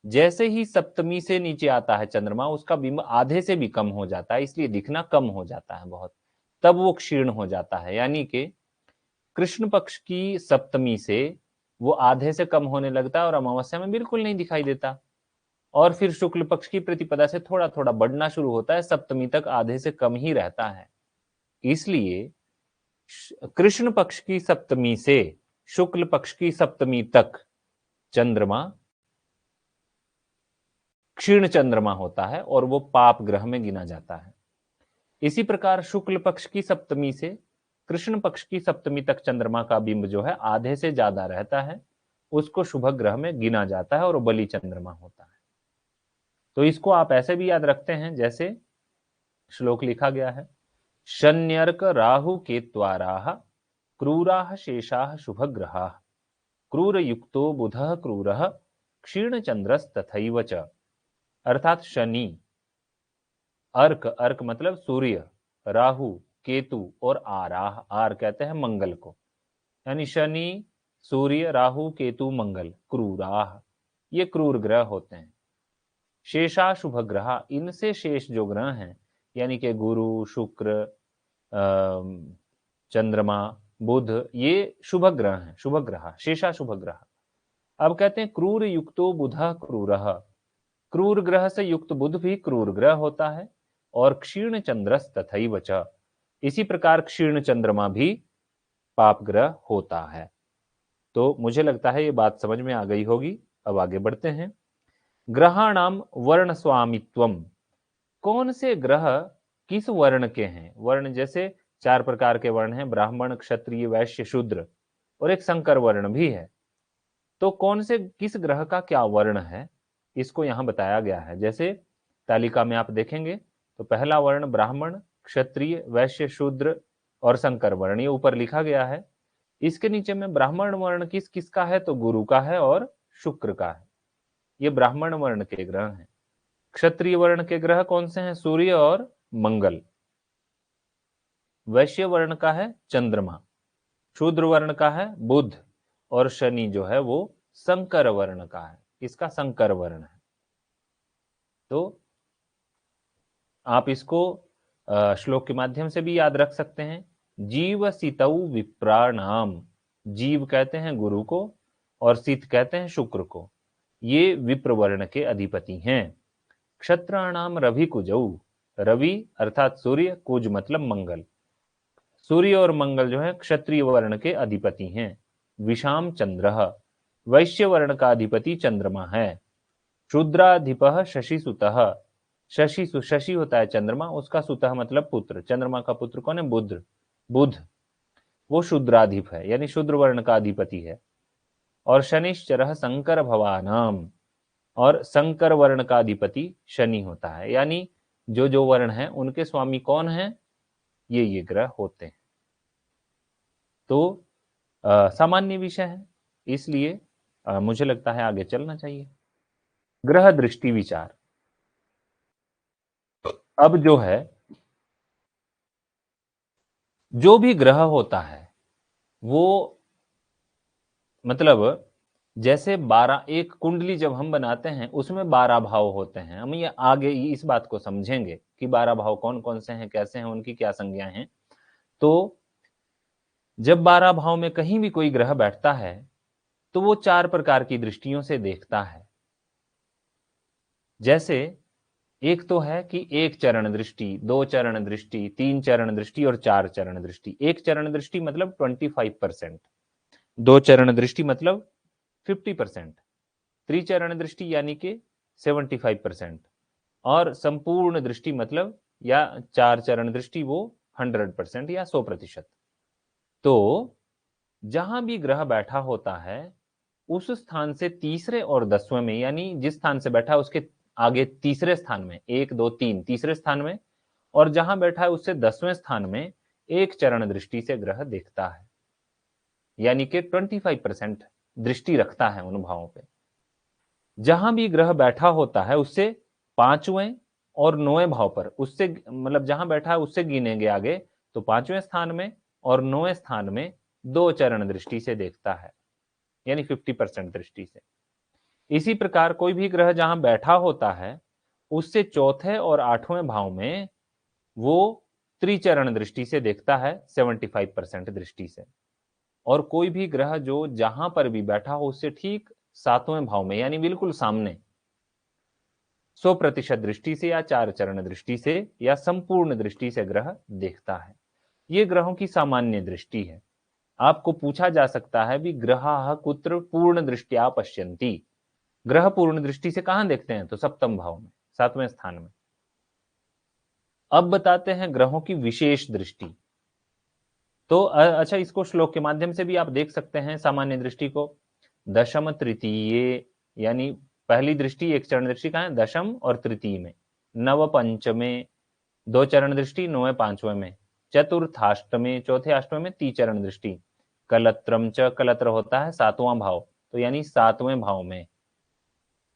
जैसे ही सप्तमी से नीचे आता है चंद्रमा, उसका बिंब आधे से भी कम हो जाता है, इसलिए दिखना कम हो जाता है बहुत। तब वो क्षीण हो जाता है। यानी कि कृष्ण पक्ष की सप्तमी से वो आधे से कम होने लगता है और अमावस्या में बिल्कुल नहीं दिखाई देता। और फिर शुक्ल पक्ष की प्रतिपदा से थोड़ा थोड़ा बढ़ना शुरू होता है, सप्तमी तक आधे से कम ही रहता है। इसलिए कृष्ण पक्ष की सप्तमी से शुक्ल पक्ष की सप्तमी तक चंद्रमा क्षीण चंद्रमा होता है और वो पाप ग्रह में गिना जाता है। इसी प्रकार शुक्ल पक्ष की सप्तमी से कृष्ण पक्ष की सप्तमी तक चंद्रमा का बिंब जो है आधे से ज्यादा रहता है, उसको शुभ ग्रह में गिना जाता है और वो बलि चंद्रमा होता है। तो इसको आप ऐसे भी याद रखते हैं, जैसे श्लोक लिखा गया है, शन्यर्क राहु केत्वाराः क्रूराः शेषाः शुभग्रहाः क्रूरयुक्तो बुधः क्रूरः क्षीणचंद्रस्तथैव च। अर्थात शनि, अर्क, अर्क मतलब सूर्य, राहु, केतु और आराह, आर कहते हैं मंगल को। यानी शनि, सूर्य, राहु, केतु, मंगल, क्रूराह, ये क्रूर ग्रह होते हैं। शेषा शुभ ग्रह, इनसे शेष जो ग्रह हैं यानी कि गुरु, शुक्र, चंद्रमा, बुध, ये शुभ ग्रह हैं, शुभ ग्रह, शेषा शुभ ग्रह। अब कहते हैं क्रूर युक्तो बुधः क्रूरः, क्रूर ग्रह से युक्त बुध भी क्रूर ग्रह होता है। और क्षीण चंद्रस तथैव च, इसी प्रकार क्षीण चंद्रमा भी पाप ग्रह होता है। तो मुझे लगता है ये बात समझ में आ गई होगी। अब आगे बढ़ते हैं। ग्रहाणाम वर्ण स्वामित्वम, कौन से ग्रह किस वर्ण के हैं। वर्ण जैसे 4 प्रकार के वर्ण हैं, ब्राह्मण, क्षत्रिय, वैश्य, शूद्र, और एक संकर वर्ण भी है। तो कौन से किस ग्रह का क्या वर्ण है, इसको यहां बताया गया है। जैसे तालिका में आप देखेंगे तो पहला वर्ण ब्राह्मण, क्षत्रिय, वैश्य, शूद्र और संकर वर्ण, ये ऊपर लिखा गया है। इसके नीचे में ब्राह्मण वर्ण किस किस का है, तो गुरु का है और शुक्र का है। ये ब्राह्मण वर्ण के ग्रह हैं। क्षत्रिय वर्ण के ग्रह कौन से हैं, सूर्य और मंगल। वैश्य वर्ण का है चंद्रमा, शूद्र वर्ण का है बुध, और शनि जो है वो संकर वर्ण का है, इसका संकर वर्ण है। तो आप इसको श्लोक के माध्यम से भी याद रख सकते हैं। जीव सितौ विप्राणाम, जीव कहते हैं गुरु को और सित कहते हैं शुक्र को, ये विप्र वर्ण के अधिपति हैं। क्षत्राणाम रवि कुजौ, रवि अर्थात सूर्य, कुज मतलब मंगल, सूर्य और मंगल जो है क्षत्रिय वर्ण के अधिपति हैं। विषाम चंद्र, वैश्य वर्ण का अधिपति चंद्रमा है। शूद्राधिपः शशि सुतः, शशि शशि होता है चंद्रमा, उसका सुतः मतलब पुत्र, चंद्रमा का पुत्र कौन है, बुध, बुध वो शूद्राधिप है, यानी शूद्र वर्ण का अधिपति है। और शनिश्चरः शंकर भवानाम, और संकर वर्ण का अधिपति शनि होता है। यानी जो जो वर्ण है उनके स्वामी कौन है, ये ग्रह होते हैं। तो सामान्य विषय है, इसलिए मुझे लगता है आगे चलना चाहिए। ग्रह दृष्टि विचार। अब जो है, जो भी ग्रह होता है वो मतलब जैसे 12, एक कुंडली जब हम बनाते हैं उसमें 12 भाव होते हैं। हम ये आगे इस बात को समझेंगे कि 12 भाव कौन कौन से हैं, कैसे हैं, उनकी क्या संज्ञाएं हैं। तो जब 12 भाव में कहीं भी कोई ग्रह बैठता है तो वो 4 प्रकार की दृष्टियों से देखता है। जैसे एक तो है कि 1 चरण दृष्टि, 2 चरण दृष्टि, 3 चरण दृष्टि और 4 चरण दृष्टि। 1 चरण दृष्टि मतलब 25%, 2 चरण दृष्टि मतलब 50%, त्रिचरण दृष्टि यानी कि 75%, और संपूर्ण दृष्टि मतलब या 4 चरण दृष्टि वो 100% या 100%। तो जहां भी ग्रह बैठा होता है उस स्थान से तीसरे और 10वें में, यानी जिस स्थान से बैठा है उसके आगे तीसरे स्थान में, 1 2 3 तीसरे स्थान में, और जहां बैठा है उससे 10वें स्थान में एक चरण दृष्टि से ग्रह देखता है, यानी कि 25% दृष्टि रखता है उन भावों पे। जहां भी ग्रह बैठा होता है उससे 5वें और 9वें भाव पर, उससे मतलब जहां बैठा है उससे गिनेंगे आगे, तो 5वें स्थान में और 9वें स्थान में 2 चरण दृष्टि से देखता है, यानी 50% दृष्टि से। इसी प्रकार कोई भी ग्रह जहां बैठा होता है उससे चौथे और 8वें भाव में वो त्रिचरण दृष्टि से देखता है 75% दृष्टि से। और कोई भी ग्रह जो जहां पर भी बैठा हो उससे ठीक 7वें भाव में, यानी बिल्कुल सामने, 100% दृष्टि से या 4 चरण दृष्टि से या संपूर्ण दृष्टि से ग्रह देखता है। ये ग्रहों की सामान्य दृष्टि है। आपको पूछा जा सकता है भी ग्रहाः कुत्र पूर्ण दृष्टिया पश्यन्ति, ग्रह पूर्ण दृष्टि से कहां देखते हैं, तो सप्तम भाव में, 7वें स्थान में। अब बताते हैं ग्रहों की विशेष दृष्टि। तो अच्छा, इसको श्लोक के माध्यम से भी आप देख सकते हैं सामान्य दृष्टि को। दशम तृतीय, यानी पहली दृष्टि एक चरण दृष्टि कहां है, दशम और तृतीय में। नव पंचमे 2 चरण दृष्टि 9वें 5वें में। चतुर्थाष्टमे चौथे अष्टवें में तीचरण दृष्टि। कलत्रम च, कलत्र होता है 7वां भाव, तो यानी 7वें भाव में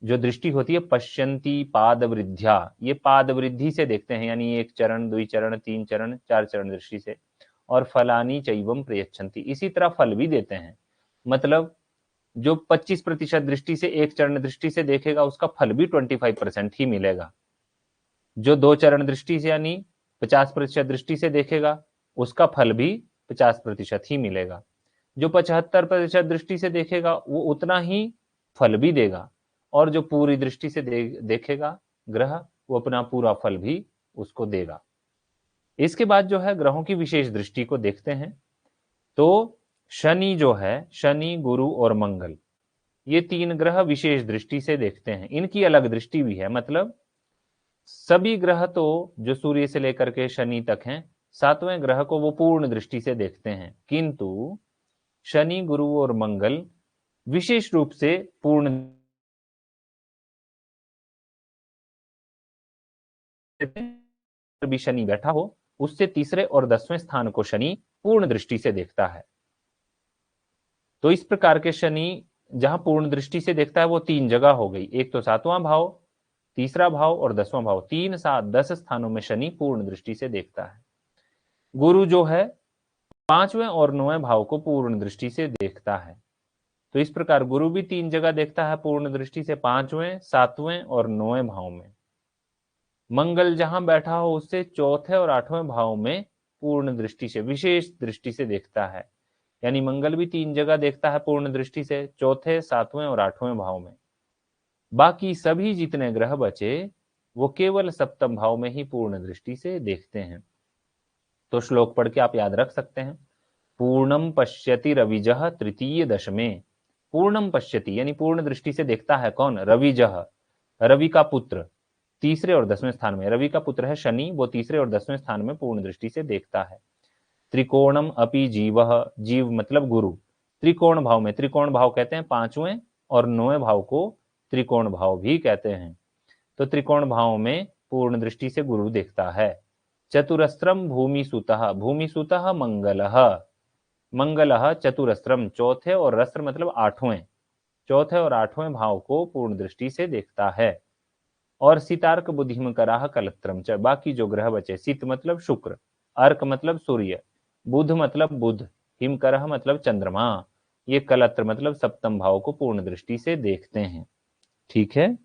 जो दृष्टि होती है पश्यन्ति पाद वृद्ध्या, ये पाद वृद्धि से देखते हैं, यानी 1 चरण 2 चरण 3 चरण 4 चरण दृष्टि से। और फलानी चैवम प्रयच्छन्ति, इसी तरह फल भी देते हैं। मतलब जो 25% दृष्टि से एक चरण दृष्टि से देखेगा उसका फल भी 25% ही मिलेगा। जो 2 चरण दृष्टि से यानी 50% दृष्टि से देखेगा उसका फल भी 50% ही मिलेगा। जो 75% दृष्टि से देखेगा वो उतना ही फल भी देगा, और जो पूरी दृष्टि से देखेगा ग्रह वो अपना पूरा फल भी उसको देगा। इसके बाद जो है ग्रहों की विशेष दृष्टि को देखते हैं। तो शनि जो है, शनि गुरु और मंगल, ये 3 ग्रह विशेष दृष्टि से देखते हैं। इनकी अलग दृष्टि भी है, मतलब सभी ग्रह तो जो सूर्य से लेकर के शनि तक हैं, 7वें ग्रह को वो पूर्ण दृष्टि से देखते हैं, किंतु शनि गुरु और मंगल विशेष रूप से पूर्ण भी शनि बैठा हो उससे तीसरे और 10वें स्थान को शनि पूर्ण दृष्टि से देखता है। तो इस प्रकार के शनि जहां पूर्ण दृष्टि से देखता है वो 3 जगह हो गई, एक तो 7वां भाव, तीसरा भाव और 10वां भाव, 3 7 10 स्थानों में शनि पूर्ण दृष्टि से देखता है। गुरु जो है 5वें और 9वें भाव को पूर्ण दृष्टि से देखता है। तो इस प्रकार गुरु भी 3 जगह देखता है पूर्ण दृष्टि से, 5वें 7वें और 9वें भाव में। मंगल जहां बैठा हो उससे चौथे और 8वें भाव में पूर्ण दृष्टि से, विशेष दृष्टि से देखता है, यानी मंगल भी 3 जगह देखता है पूर्ण दृष्टि से, चौथे 7वें और 8वें भाव में। बाकी सभी जितने ग्रह बचे वो केवल सप्तम भाव में ही पूर्ण दृष्टि से देखते हैं। तो श्लोक पढ़ के आप याद रख सकते हैं। पूर्णम पश्यति रविजः तृतीय दशमे, पूर्णम पश्यति यानी पूर्ण दृष्टि से देखता है कौन, रविजः, रवि का पुत्र, तीसरे और 10वें स्थान में। रवि का पुत्र है शनि, वो तीसरे और 10वें स्थान में पूर्ण दृष्टि से देखता है। त्रिकोणम अपि जीवः, जीव मतलब गुरु, त्रिकोण भाव में, त्रिकोण भाव कहते हैं 5वें और 9वें भाव को त्रिकोण भाव भी कहते हैं। तो त्रिकोण भाव में पूर्ण दृष्टि से गुरु देखता है। चतुरस्त्रम भूमि सुतः, भूमि सुतः मंगलः, मंगलः चतुरस्त्रम, चौथे और रस्त्र मतलब 8वें, चौथे और 8वें भाव को पूर्ण दृष्टि से देखता है। और सितार्क बुद्धिमकराः कलत्रम च, बाकी जो ग्रह बचे, सित मतलब शुक्र, अर्क मतलब सूर्य, बुध मतलब बुध, हिमकरः मतलब चंद्रमा, ये कलत्र मतलब सप्तम भाव को पूर्ण दृष्टि से देखते हैं। ठीक है,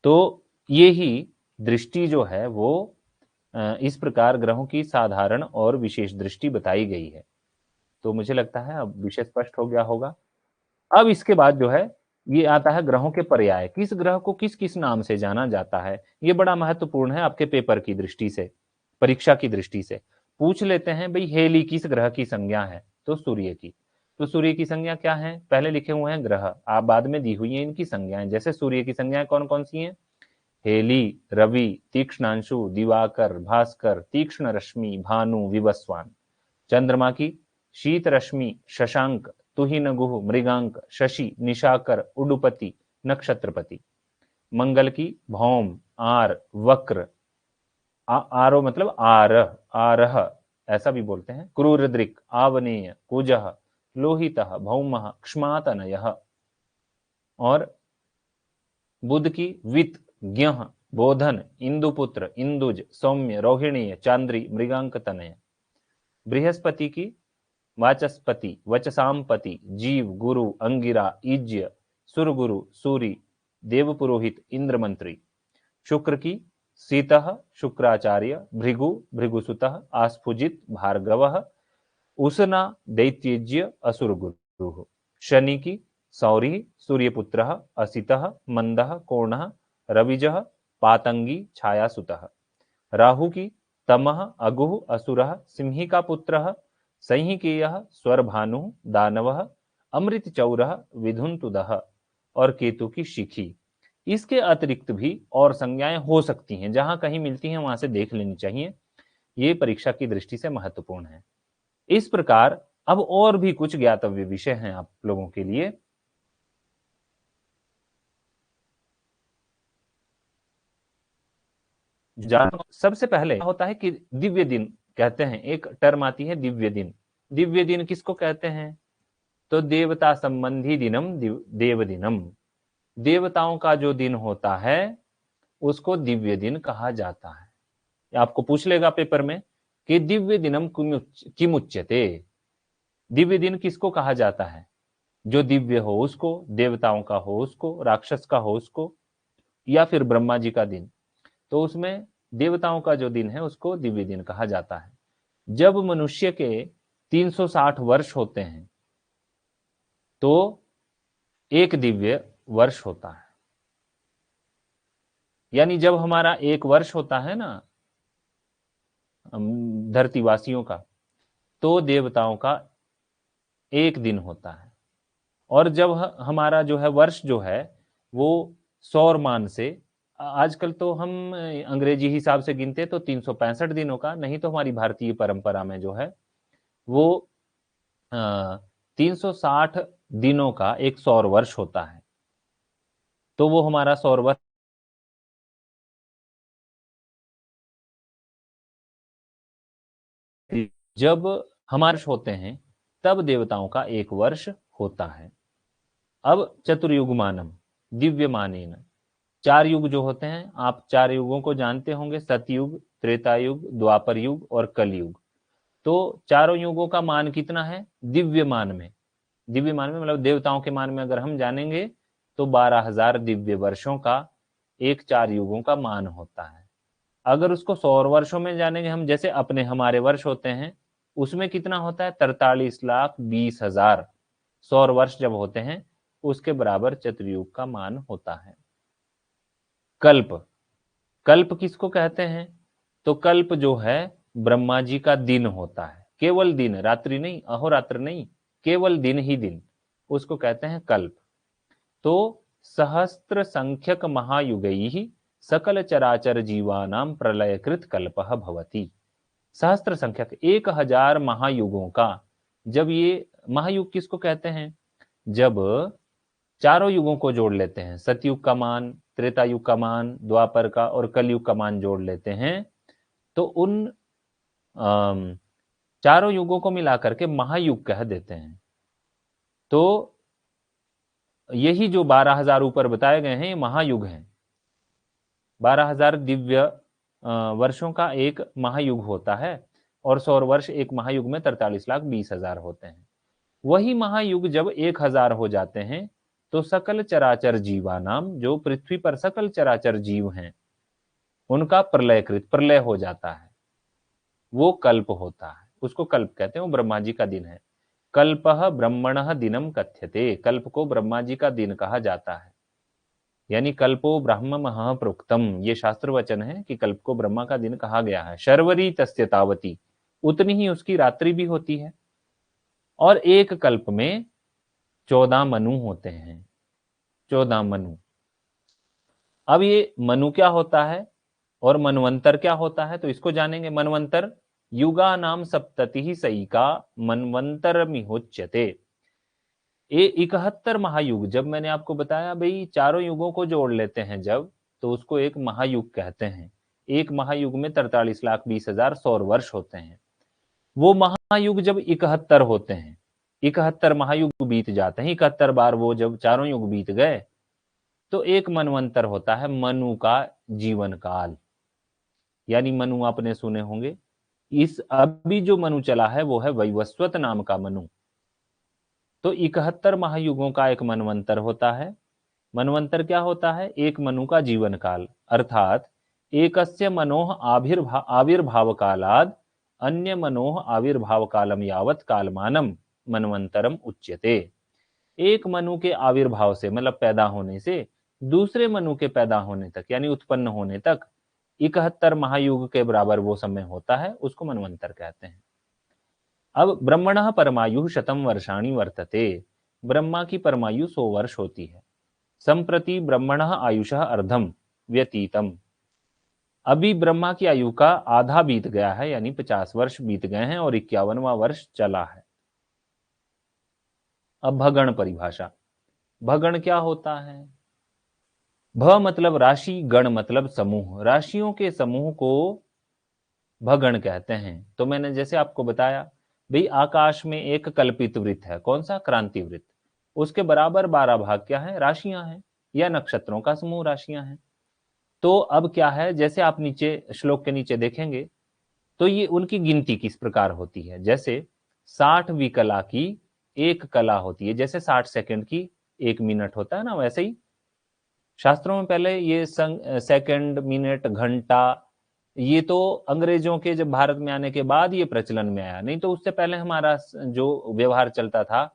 तो ये ही दृष्टि जो है वो इस प्रकार ग्रहों की साधारण और विशेष दृष्टि बताई गई है। तो मुझे लगता है अब विषय स्पष्ट हो गया होगा। अब इसके बाद जो है ये आता है ग्रहों के पर्याय, किस ग्रह को किस किस नाम से जाना जाता है। ये बड़ा महत्वपूर्ण है आपके पेपर की दृष्टि से, परीक्षा की दृष्टि से। पूछ लेते हैं भाई हेली किस ग्रह की संज्ञा है, तो सूर्य की। तो सूर्य की संज्ञा क्या है, पहले लिखे हुए हैं ग्रह, आप बाद में दी हुई है इनकी संज्ञाएं। जैसे सूर्य की संज्ञाएं कौन कौन सी हैं, हेली, रवि, तीक्ष्णांशु, दिवाकर, भास्कर, तीक्ष्ण रश्मि, भानु, विवस्वान। चंद्रमा की शीत रश्मि, शशांक, तुहिनगुः, मृगांक, शशि, निशाकर, उडुपति, नक्षत्रपति। मंगल की भौम, आर, वक्र, आरो मतलब आरह, आरह ऐसा भी बोलते हैं, क्रूरदृक्, आवनेय, कुजः, लोहितः, भौमः, क्ष्मातनयः। और बुध की वित, ज्ञः, बोधन, इंदुपुत्र, इंदुज, सौम्य, रोहिणीय, चांद्री, मृगांक तनय। बृहस्पति की वाचस्पति, वचसामपति, जीव, गुरु, अंगिरा, ईज्य, सुरगुरु, सूरी, देवपुरोहित, इंद्रमंत्री। शुक्र की सीतः, शुक्राचार्य, भृगु, भृगुसुतः, आस्फुजित, भार्गवः, उसना, दैत्यज्य, असुरगुरुः। शनि की सौरी, सूर्यपुत्रः, असितः, मंदः, कोणः, रविजः, पातंगी, छायासुतः। राहु की तमः, अगुः, असुरः, सिंही का पुत्रः, संहिकेयः, स्वरभानुः, दानवः, अमृतचौरः, विधुनतुदः। और केतु की शिखी। इसके अतिरिक्त भी और संज्ञाएं हो सकती हैं, जहां कहीं मिलती हैं वहां से देख लेनी चाहिए, ये परीक्षा की दृष्टि से महत्वपूर्ण है। इस प्रकार अब और भी कुछ ज्ञातव्य विषय हैं आप लोगों के लिए। सबसे पहले होता है कि दिव्य दिन कहते हैं, एक टर्म आती है दिव्य दिन। दिव्य दिन किसको कहते हैं? तो देवता संबंधी दिनम देव दिनम। देवताओं का जो दिन होता है उसको दिव्य दिन कहा जाता है। आपको पूछ लेगा पेपर में कि दिव्य दिनम किमुच्यते, दिव्य दिन किसको कहा जाता है? जो दिव्य हो उसको, देवताओं का हो उसको, राक्षस का हो उसको, या फिर ब्रह्मा जी का दिन। तो उसमें देवताओं का जो दिन है उसको दिव्य दिन कहा जाता है। जब मनुष्य के 360 वर्ष होते हैं तो एक दिव्य वर्ष होता है। यानी जब हमारा एक वर्ष होता है ना धरतीवासियों का, तो देवताओं का एक दिन होता है। और जब हमारा जो है वर्ष जो है वो सौरमान से, आजकल तो हम अंग्रेजी हिसाब से गिनते तो 365 दिनों का, नहीं तो हमारी भारतीय परंपरा में जो है वो 360 दिनों का एक सौर वर्ष होता है। तो वो हमारा सौर वर्ष जब हमारे होते हैं तब देवताओं का एक वर्ष होता है। अब चतुर्युग मानम दिव्य मानेन, 4 युग जो होते हैं, आप 4 युगों को जानते होंगे, सतयुग, त्रेता युग, द्वापर युग और कलयुग। तो चारों युगों का मान कितना है दिव्य मान में? दिव्य मान में मतलब देवताओं के मान में अगर हम जानेंगे तो 12,000 दिव्य वर्षों का एक 4 युगों का मान होता है। अगर उसको सौर वर्षों में जानेंगे हम, जैसे अपने हमारे वर्ष होते हैं, उसमें कितना होता है 43,20,000 सौर वर्ष जब होते हैं, उसके बराबर चतुर्युग का मान होता है। कल्प, कल्प किसको कहते हैं? तो कल्प जो है ब्रह्मा जी का दिन होता है, केवल दिन, रात्रि नहीं, अहोरात्र नहीं, केवल दिन ही दिन, उसको कहते हैं कल्प। तो सहस्त्र संख्यक महायुगैः सकल चराचर जीवानां प्रलयकृत कल्पः भवति। सहस्त्र संख्यक 1000 महायुगों का, जब ये महायुग किसको कहते हैं? जब चारों युगों को जोड़ लेते हैं, सतयुग का मान, त्रेता युग का मान, द्वापर का और कलयुग का मान जोड़ लेते हैं, तो उन चारों युगों को मिलाकर के महायुग कह देते हैं। तो यही जो 12,000 ऊपर बताए गए हैं ये महायुग हैं। 12,000 दिव्य वर्षों का एक महायुग होता है, और सौर वर्ष एक महायुग में 43,20,000 होते हैं। वही महायुग जब 1,000 हो जाते हैं तो सकल चराचर जीवानाम, जो पृथ्वी पर सकल चराचर जीव हैं, उनका प्रलयकृत, प्रलय हो जाता है, वो कल्प होता है, उसको कल्प कहते हैं। वो ब्रह्मा जी का दिन है। कल्पः ब्रह्मणः दिनम कथ्यते, कल्प को ब्रह्मा जी का दिन कहा जाता है। यानी कल्पो ब्रह्म महा प्रोक्तम, ये शास्त्र वचन है कि कल्प को ब्रह्मा का दिन कहा गया है। शर्वरी तस्य तावती, उतनी ही उसकी रात्रि भी होती है। और एक कल्प में 14 मनु होते हैं, 14 मनु। अब ये मनु क्या होता है और मनवंतर क्या होता है, तो इसको जानेंगे। मनवंतर युगा नाम सप्तति सईका मनवंतर मिहोच्यते। ये 71 महायुग, जब मैंने आपको बताया भाई चारों युगों को जोड़ लेते हैं जब, तो उसको एक महायुग कहते हैं। एक महायुग में 43,20,000 सौर वर्ष होते हैं। वो महायुग जब 71 होते हैं, 71 महायुग बीत जाते हैं, 71 बार वो जब चारों युग बीत गए, तो एक मनवंतर होता है मनु का जीवन काल। यानी मनु आपने सुने होंगे, इस अभी जो मनु चला है वो है वैवस्वत नाम का मनु। तो 71 महायुगों का एक मनवंतर होता है। मनवंतर क्या होता है? एक मनु का जीवन काल, अर्थात एकस्य मनोह आविर्भाव कालाद अन्य मनोह आविर्भाव कालम यावत कालमानम मनवंतरम उच्यते। एक मनु के आविर्भाव से मतलब पैदा होने से दूसरे मनु के पैदा होने तक यानी उत्पन्न होने तक 71 महायुग के बराबर वो समय होता है, उसको मनवंतर कहते हैं। अब ब्रह्मणः परमायु शतम वर्षाणि वर्तते, ब्रह्मा की परमायु 100 वर्ष होती है। संप्रति ब्रह्मणः आयुषः अर्धम व्यतीतम, अभी ब्रह्मा की आयु का आधा बीत गया है, यानी 50 वर्ष बीत गए हैं और 51वां वर्ष चला है। अब भगण परिभाषा। भगण क्या होता है? भ मतलब राशि, गण मतलब समूह। राशियों के समूह को भगण कहते हैं। तो मैंने जैसे आपको बताया भाई आकाश में एक कल्पित वृत्त है, कौन सा? क्रांति वृत्त। उसके बराबर 12 भाग क्या है? राशियां हैं या नक्षत्रों का समूह राशियां हैं। तो अब क्या है, जैसे आप नीचे श्लोक के नीचे देखेंगे तो ये उनकी गिनती किस प्रकार होती है। जैसे 60वीं कला की एक कला होती है, जैसे 60 सेकंड की एक मिनट होता है ना, वैसे ही शास्त्रों में पहले ये सेकंड, मिनट, घंटा, ये तो अंग्रेजों के जब भारत में आने के बाद ये प्रचलन में आया, नहीं तो उससे पहले हमारा जो व्यवहार चलता था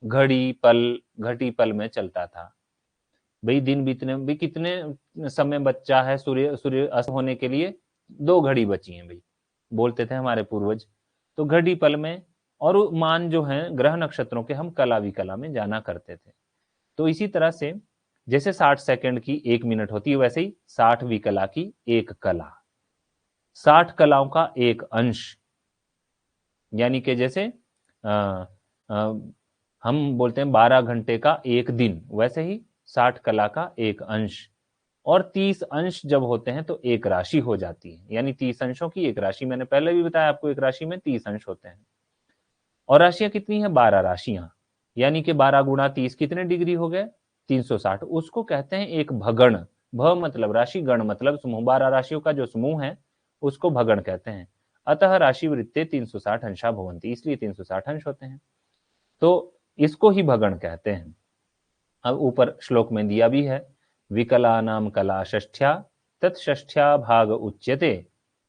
घड़ी पल, घटी पल में चलता था। भाई दिन बीतने भाई कितने समय बचा है सूर्य अस्त होने के लिए? 2 घड़ी बची हैं भाई, बोलते थे हमारे पूर्वज। तो घड़ी पल में, और मान जो है ग्रह नक्षत्रों के हम कला विकला में जाना करते थे। तो इसी तरह से जैसे 60 सेकंड की एक मिनट होती है, वैसे ही 60वीं कला की एक कला, 60 कलाओं का एक अंश। यानी कि जैसे आ, आ, हम बोलते हैं 12 घंटे का एक दिन, वैसे ही 60 कला का एक अंश। और 30 अंश जब होते हैं तो एक राशि हो जाती है, यानी 30 अंशों की एक राशि। मैंने पहले भी बताया आपको, एक राशि में 30 अंश होते हैं। और राशियां कितनी है? 12 राशियां, यानी कि 12 गुणा 30 कितने डिग्री हो गए? 360। उसको कहते हैं एक भगण। भ मतलब राशि, गण मतलब समूह। 12 राशियों का जो समूह है उसको भगण कहते हैं। अतः राशि वृत्ते 360 अंशा भवंती, इसलिए 360 अंश होते हैं, तो इसको ही भगण कहते हैं। अब ऊपर श्लोक में दिया भी है, विकला नाम कला षष्ठ्या तत्ष्ठ्या भाग उच्यते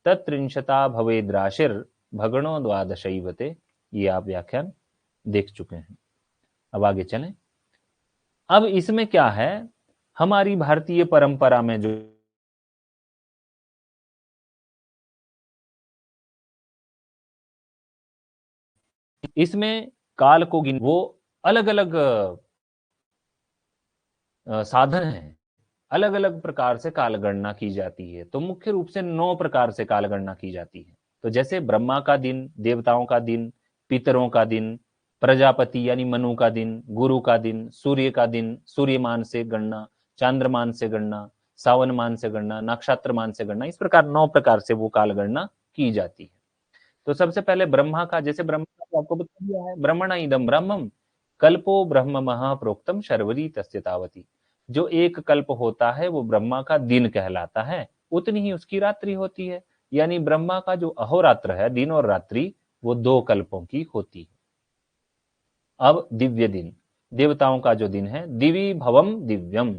तत्त्रिंशता भवेद राशिर भगणो द्वादशैवते। ये आप व्याख्यान देख चुके हैं। अब आगे चलें। अब इसमें क्या है, हमारी भारतीय परंपरा में जो इसमें काल को वो अलग अलग साधन हैं, अलग अलग प्रकार से काल गणना की जाती है। तो मुख्य रूप से 9 प्रकार से काल गणना की जाती है। तो जैसे ब्रह्मा का दिन, देवताओं का दिन, पितरों का दिन, प्रजापति यानी मनु का दिन, गुरु का दिन, सूर्य का दिन, सूर्यमान से गणना, चांद्रमान से गणना, सावन मान से गणना, नक्षत्र मान से गणना, इस प्रकार 9 प्रकार से वो काल गणना की जाती है। तो सबसे पहले ब्रह्मा का, जैसे ब्रह्मा का आपको बता दिया है, ब्रह्मण इदम ब्रह्मम कल्पो ब्रह्म प्रोक्तम शर्वरी तस्य तावती। जो एक कल्प होता है वो ब्रह्मा का दिन कहलाता है, उतनी ही उसकी रात्रि होती है। यानी ब्रह्मा का जो अहोरात्र है, दिन और रात्रि, वो 2 कल्पों की होती है। अब दिव्य दिन, देवताओं का जो दिन है, दिवी भवम दिव्यम,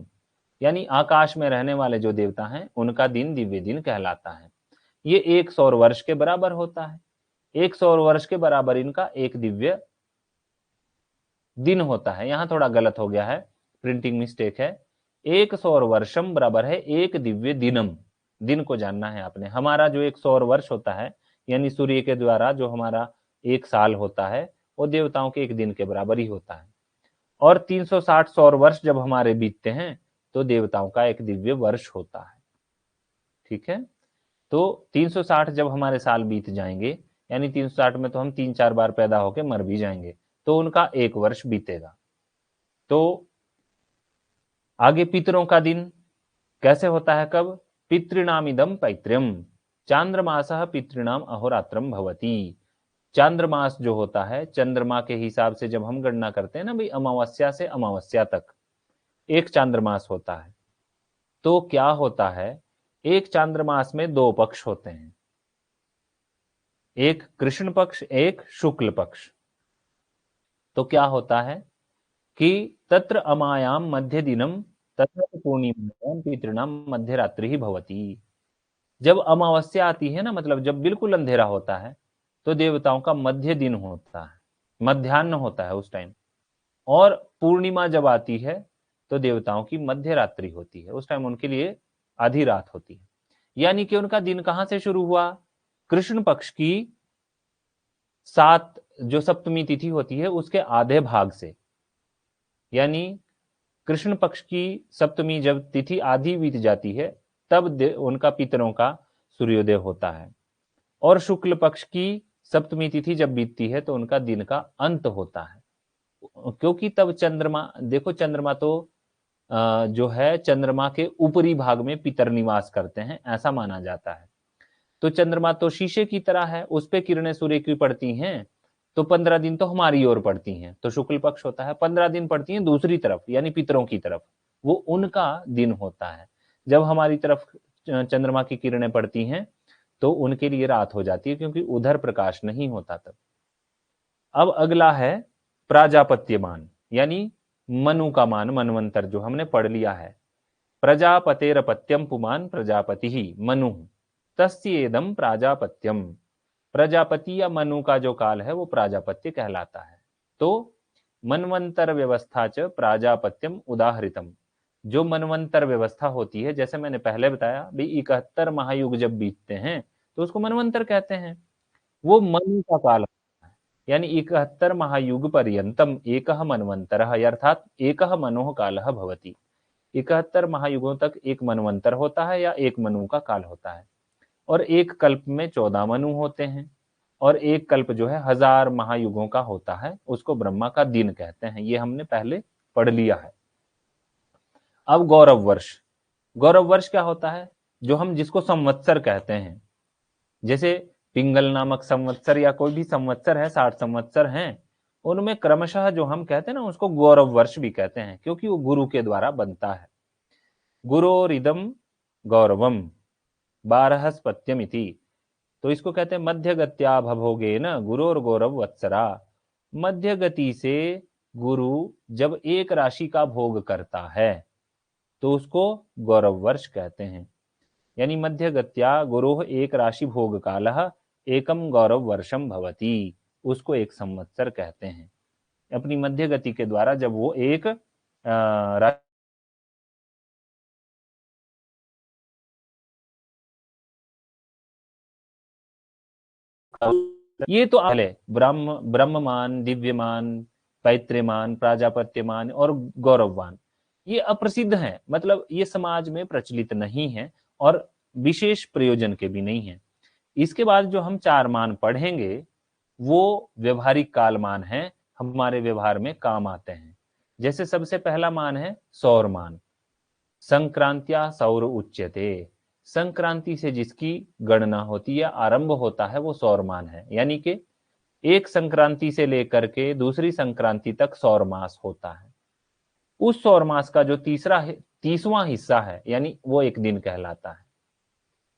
यानी आकाश में रहने वाले जो देवता हैं उनका दिन दिव्य दिन कहलाता है। ये 1 सौर वर्ष के बराबर होता है। 1 सौर वर्ष के बराबर इनका एक दिव्य दिन होता है। यहां थोड़ा गलत हो गया है, प्रिंटिंग मिस्टेक है। 1 सौर वर्षम बराबर है एक दिव्य दिनम। दिन को जानना है आपने। हमारा जो 1 सौर वर्ष होता है, यानी सूर्य के द्वारा जो हमारा एक साल होता है, वो देवताओं के एक दिन के बराबर ही होता है। और 360 सौर वर्ष जब हमारे बीतते हैं तो देवताओं का एक दिव्य वर्ष होता है। ठीक है, तो 360 जब हमारे साल बीत जाएंगे, यानी 360 में तो हम 3-4 बार पैदा होके मर भी जाएंगे, तो उनका एक वर्ष बीतेगा। तो आगे पितरों का दिन कैसे होता है, कब? पितृणाम इदम पैतृम चांद्रमासः पितृणाम अहोरात्रम भवति। चांद्रमास जो होता है, चंद्रमा के हिसाब से जब हम गणना करते हैं ना भाई, अमावस्या से अमावस्या तक एक चांद्रमास होता है। तो क्या होता है, एक चांद्रमास में 2 पक्ष होते हैं, एक कृष्ण पक्ष, एक शुक्ल पक्ष। तो क्या होता है कि तत्र अमायाम मध्य दिनम तत्र पूर्णिमायाम पितृणाम मध्य रात्रि ही भवती। जब अमावस्या आती है ना, मतलब जब बिल्कुल अंधेरा होता है, तो देवताओं का मध्य दिन होता है, मध्याह्न होता है उस टाइम। और पूर्णिमा जब आती है तो देवताओं की मध्य रात्रि होती है, उस टाइम उनके लिए आधी रात होती है। यानी कि उनका दिन कहां से शुरू हुआ? कृष्ण पक्ष की 7 जो सप्तमी तिथि होती है उसके आधे भाग से, यानी कृष्ण पक्ष की सप्तमी जब तिथि आधी बीत जाती है तब उनका पितरों का सूर्योदय होता है। और शुक्ल पक्ष की सप्तमी तिथि जब बीतती है तो उनका दिन का अंत होता है, क्योंकि तब चंद्रमा, देखो चंद्रमा तो जो है चंद्रमा के ऊपरी भाग में पितर निवास करते हैं, ऐसा माना जाता है। तो चंद्रमा तो शीशे की तरह है, उस पे किरणें सूर्य की पड़ती हैं, तो 15 दिन तो हमारी ओर पड़ती हैं, तो शुक्ल पक्ष होता है। 15 दिन पड़ती हैं दूसरी तरफ, यानी पितरों की तरफ, वो उनका दिन होता है। जब हमारी तरफ चंद्रमा की किरणें पड़ती हैं तो उनके लिए रात हो जाती है, क्योंकि उधर प्रकाश नहीं होता तब। अब अगला है प्राजापत्यमान, यानी मनु का मान, मनवंतर जो हमने पढ़ लिया है। प्रजापतेरपत्यम पुमान प्रजापति ही मनु तस्येदम प्राजापत्यम। प्रजापति या मनु का जो काल है वो प्राजापत्य कहलाता है। तो मनवंतर व्यवस्था च प्राजापत्यम उदाहरितम। जो मनवंतर व्यवस्था होती है, जैसे मैंने पहले बताया भाई 71 महायुग जब बीतते हैं तो उसको मनवंतर कहते हैं, वो मनु का काल होता है। यानी 71 महायुग पर्यंतम एकः मनवंतरः, अर्थात एकः मनोः कालः भवति। 71 महायुगों तक एक मनवंतर होता है या एक मनु का काल होता है। और एक कल्प में 14 मनु होते हैं, और एक कल्प जो है 1000 महायुगों का होता है, उसको ब्रह्मा का दिन कहते हैं। ये हमने पहले पढ़ लिया है। अब गौरव वर्ष, गौरव वर्ष क्या होता है? जो हम जिसको संवत्सर कहते हैं, जैसे पिंगल नामक संवत्सर या कोई भी संवत्सर है, 60 संवत्सर हैं, उनमें क्रमशः जो हम कहते हैं ना उसको गौरव वर्ष भी कहते हैं, क्योंकि वो गुरु के द्वारा बनता है। गुरोरिदम गौरवम 12स्पत्यमिति। तो इसको कहते हैं मध्य गत्या भभोगे न गुरोर गौरव वत्सरा। मध्य गति से गुरु जब एक राशि का भोग करता है तो उसको गौरव वर्ष कहते हैं। यानी मध्य गत्या गुरोह एक राशि भोग कालः एकम गौरव वर्षम भवति, उसको एक संवत्सर कहते हैं। अपनी मध्य गति के द्वारा जब वो एक ये तो आले ब्रह्ममान, दिव्यमान, पैतृमान, प्राजापत्यमान और गौरववान, ये अप्रसिद्ध हैं, मतलब ये समाज में प्रचलित नहीं है और विशेष प्रयोजन के भी नहीं है। इसके बाद जो हम 4 मान पढ़ेंगे वो व्यवहारिक कालमान है, हमारे व्यवहार में काम आते हैं। जैसे सबसे पहला मान है सौर मान। संक्रांत्या सौर उच्यते। संक्रांति से जिसकी गणना होती है, आरंभ होता है, वो सौर मान है। यानी कि एक संक्रांति से लेकर के दूसरी संक्रांति तक सौर मास होता है। उस सौर मास का जो 30वां हिस्सा है, यानी वो एक दिन कहलाता है।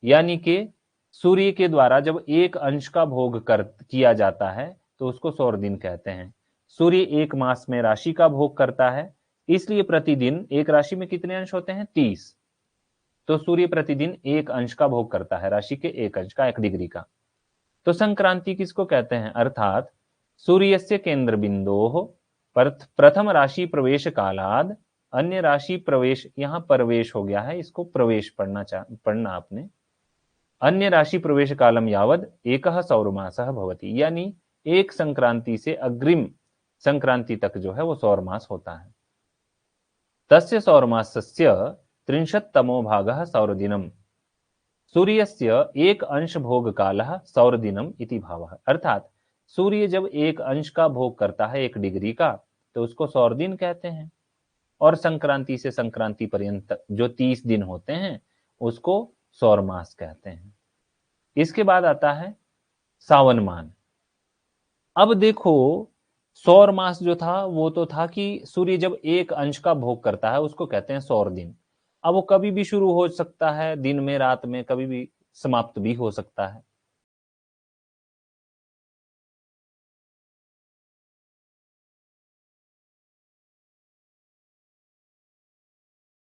यानी कि सूर्य के द्वारा जब एक अंश का भोग किया जाता है तो उसको सौर दिन कहते हैं। सूर्य एक मास में राशि का भोग करता है, इसलिए प्रतिदिन एक राशि में कितने अंश होते हैं? 30। तो सूर्य प्रतिदिन एक अंश का भोग करता है, राशि के एक अंश का, 1 डिग्री का। तो संक्रांति किसको कहते हैं? अर्थात सूर्यस्य केंद्र बिंदोः प्रथम राशि प्रवेश कालाद अन्य राशि प्रवेश, यहां प्रवेश हो गया है, इसको प्रवेश पढ़ना आपने। अन्य राशि प्रवेश कालम यावद एकः सौरमासः भवति। यानी एक संक्रांति से अग्रिम संक्रांति तक जो है वो सौर मास होता है। तस्य सौरमासस्य 30तमो भागः सौरदिनम, सूर्यस्य एक अंश भोग कालः सौरदिनम इति भावः। अर्थात सूर्य जब एक अंश का भोग करता है 1 डिग्री का, तो उसको सौर दिन कहते हैं। और संक्रांति से संक्रांति पर्यंत जो 30 दिन होते हैं उसको सौर मास कहते हैं। इसके बाद आता है सावन मान। अब देखो, सौर मास जो था वो तो था कि सूर्य जब एक अंश का भोग करता है उसको कहते हैं सौर दिन। अब वो कभी भी शुरू हो सकता है, दिन में, रात में, कभी भी समाप्त भी हो सकता है।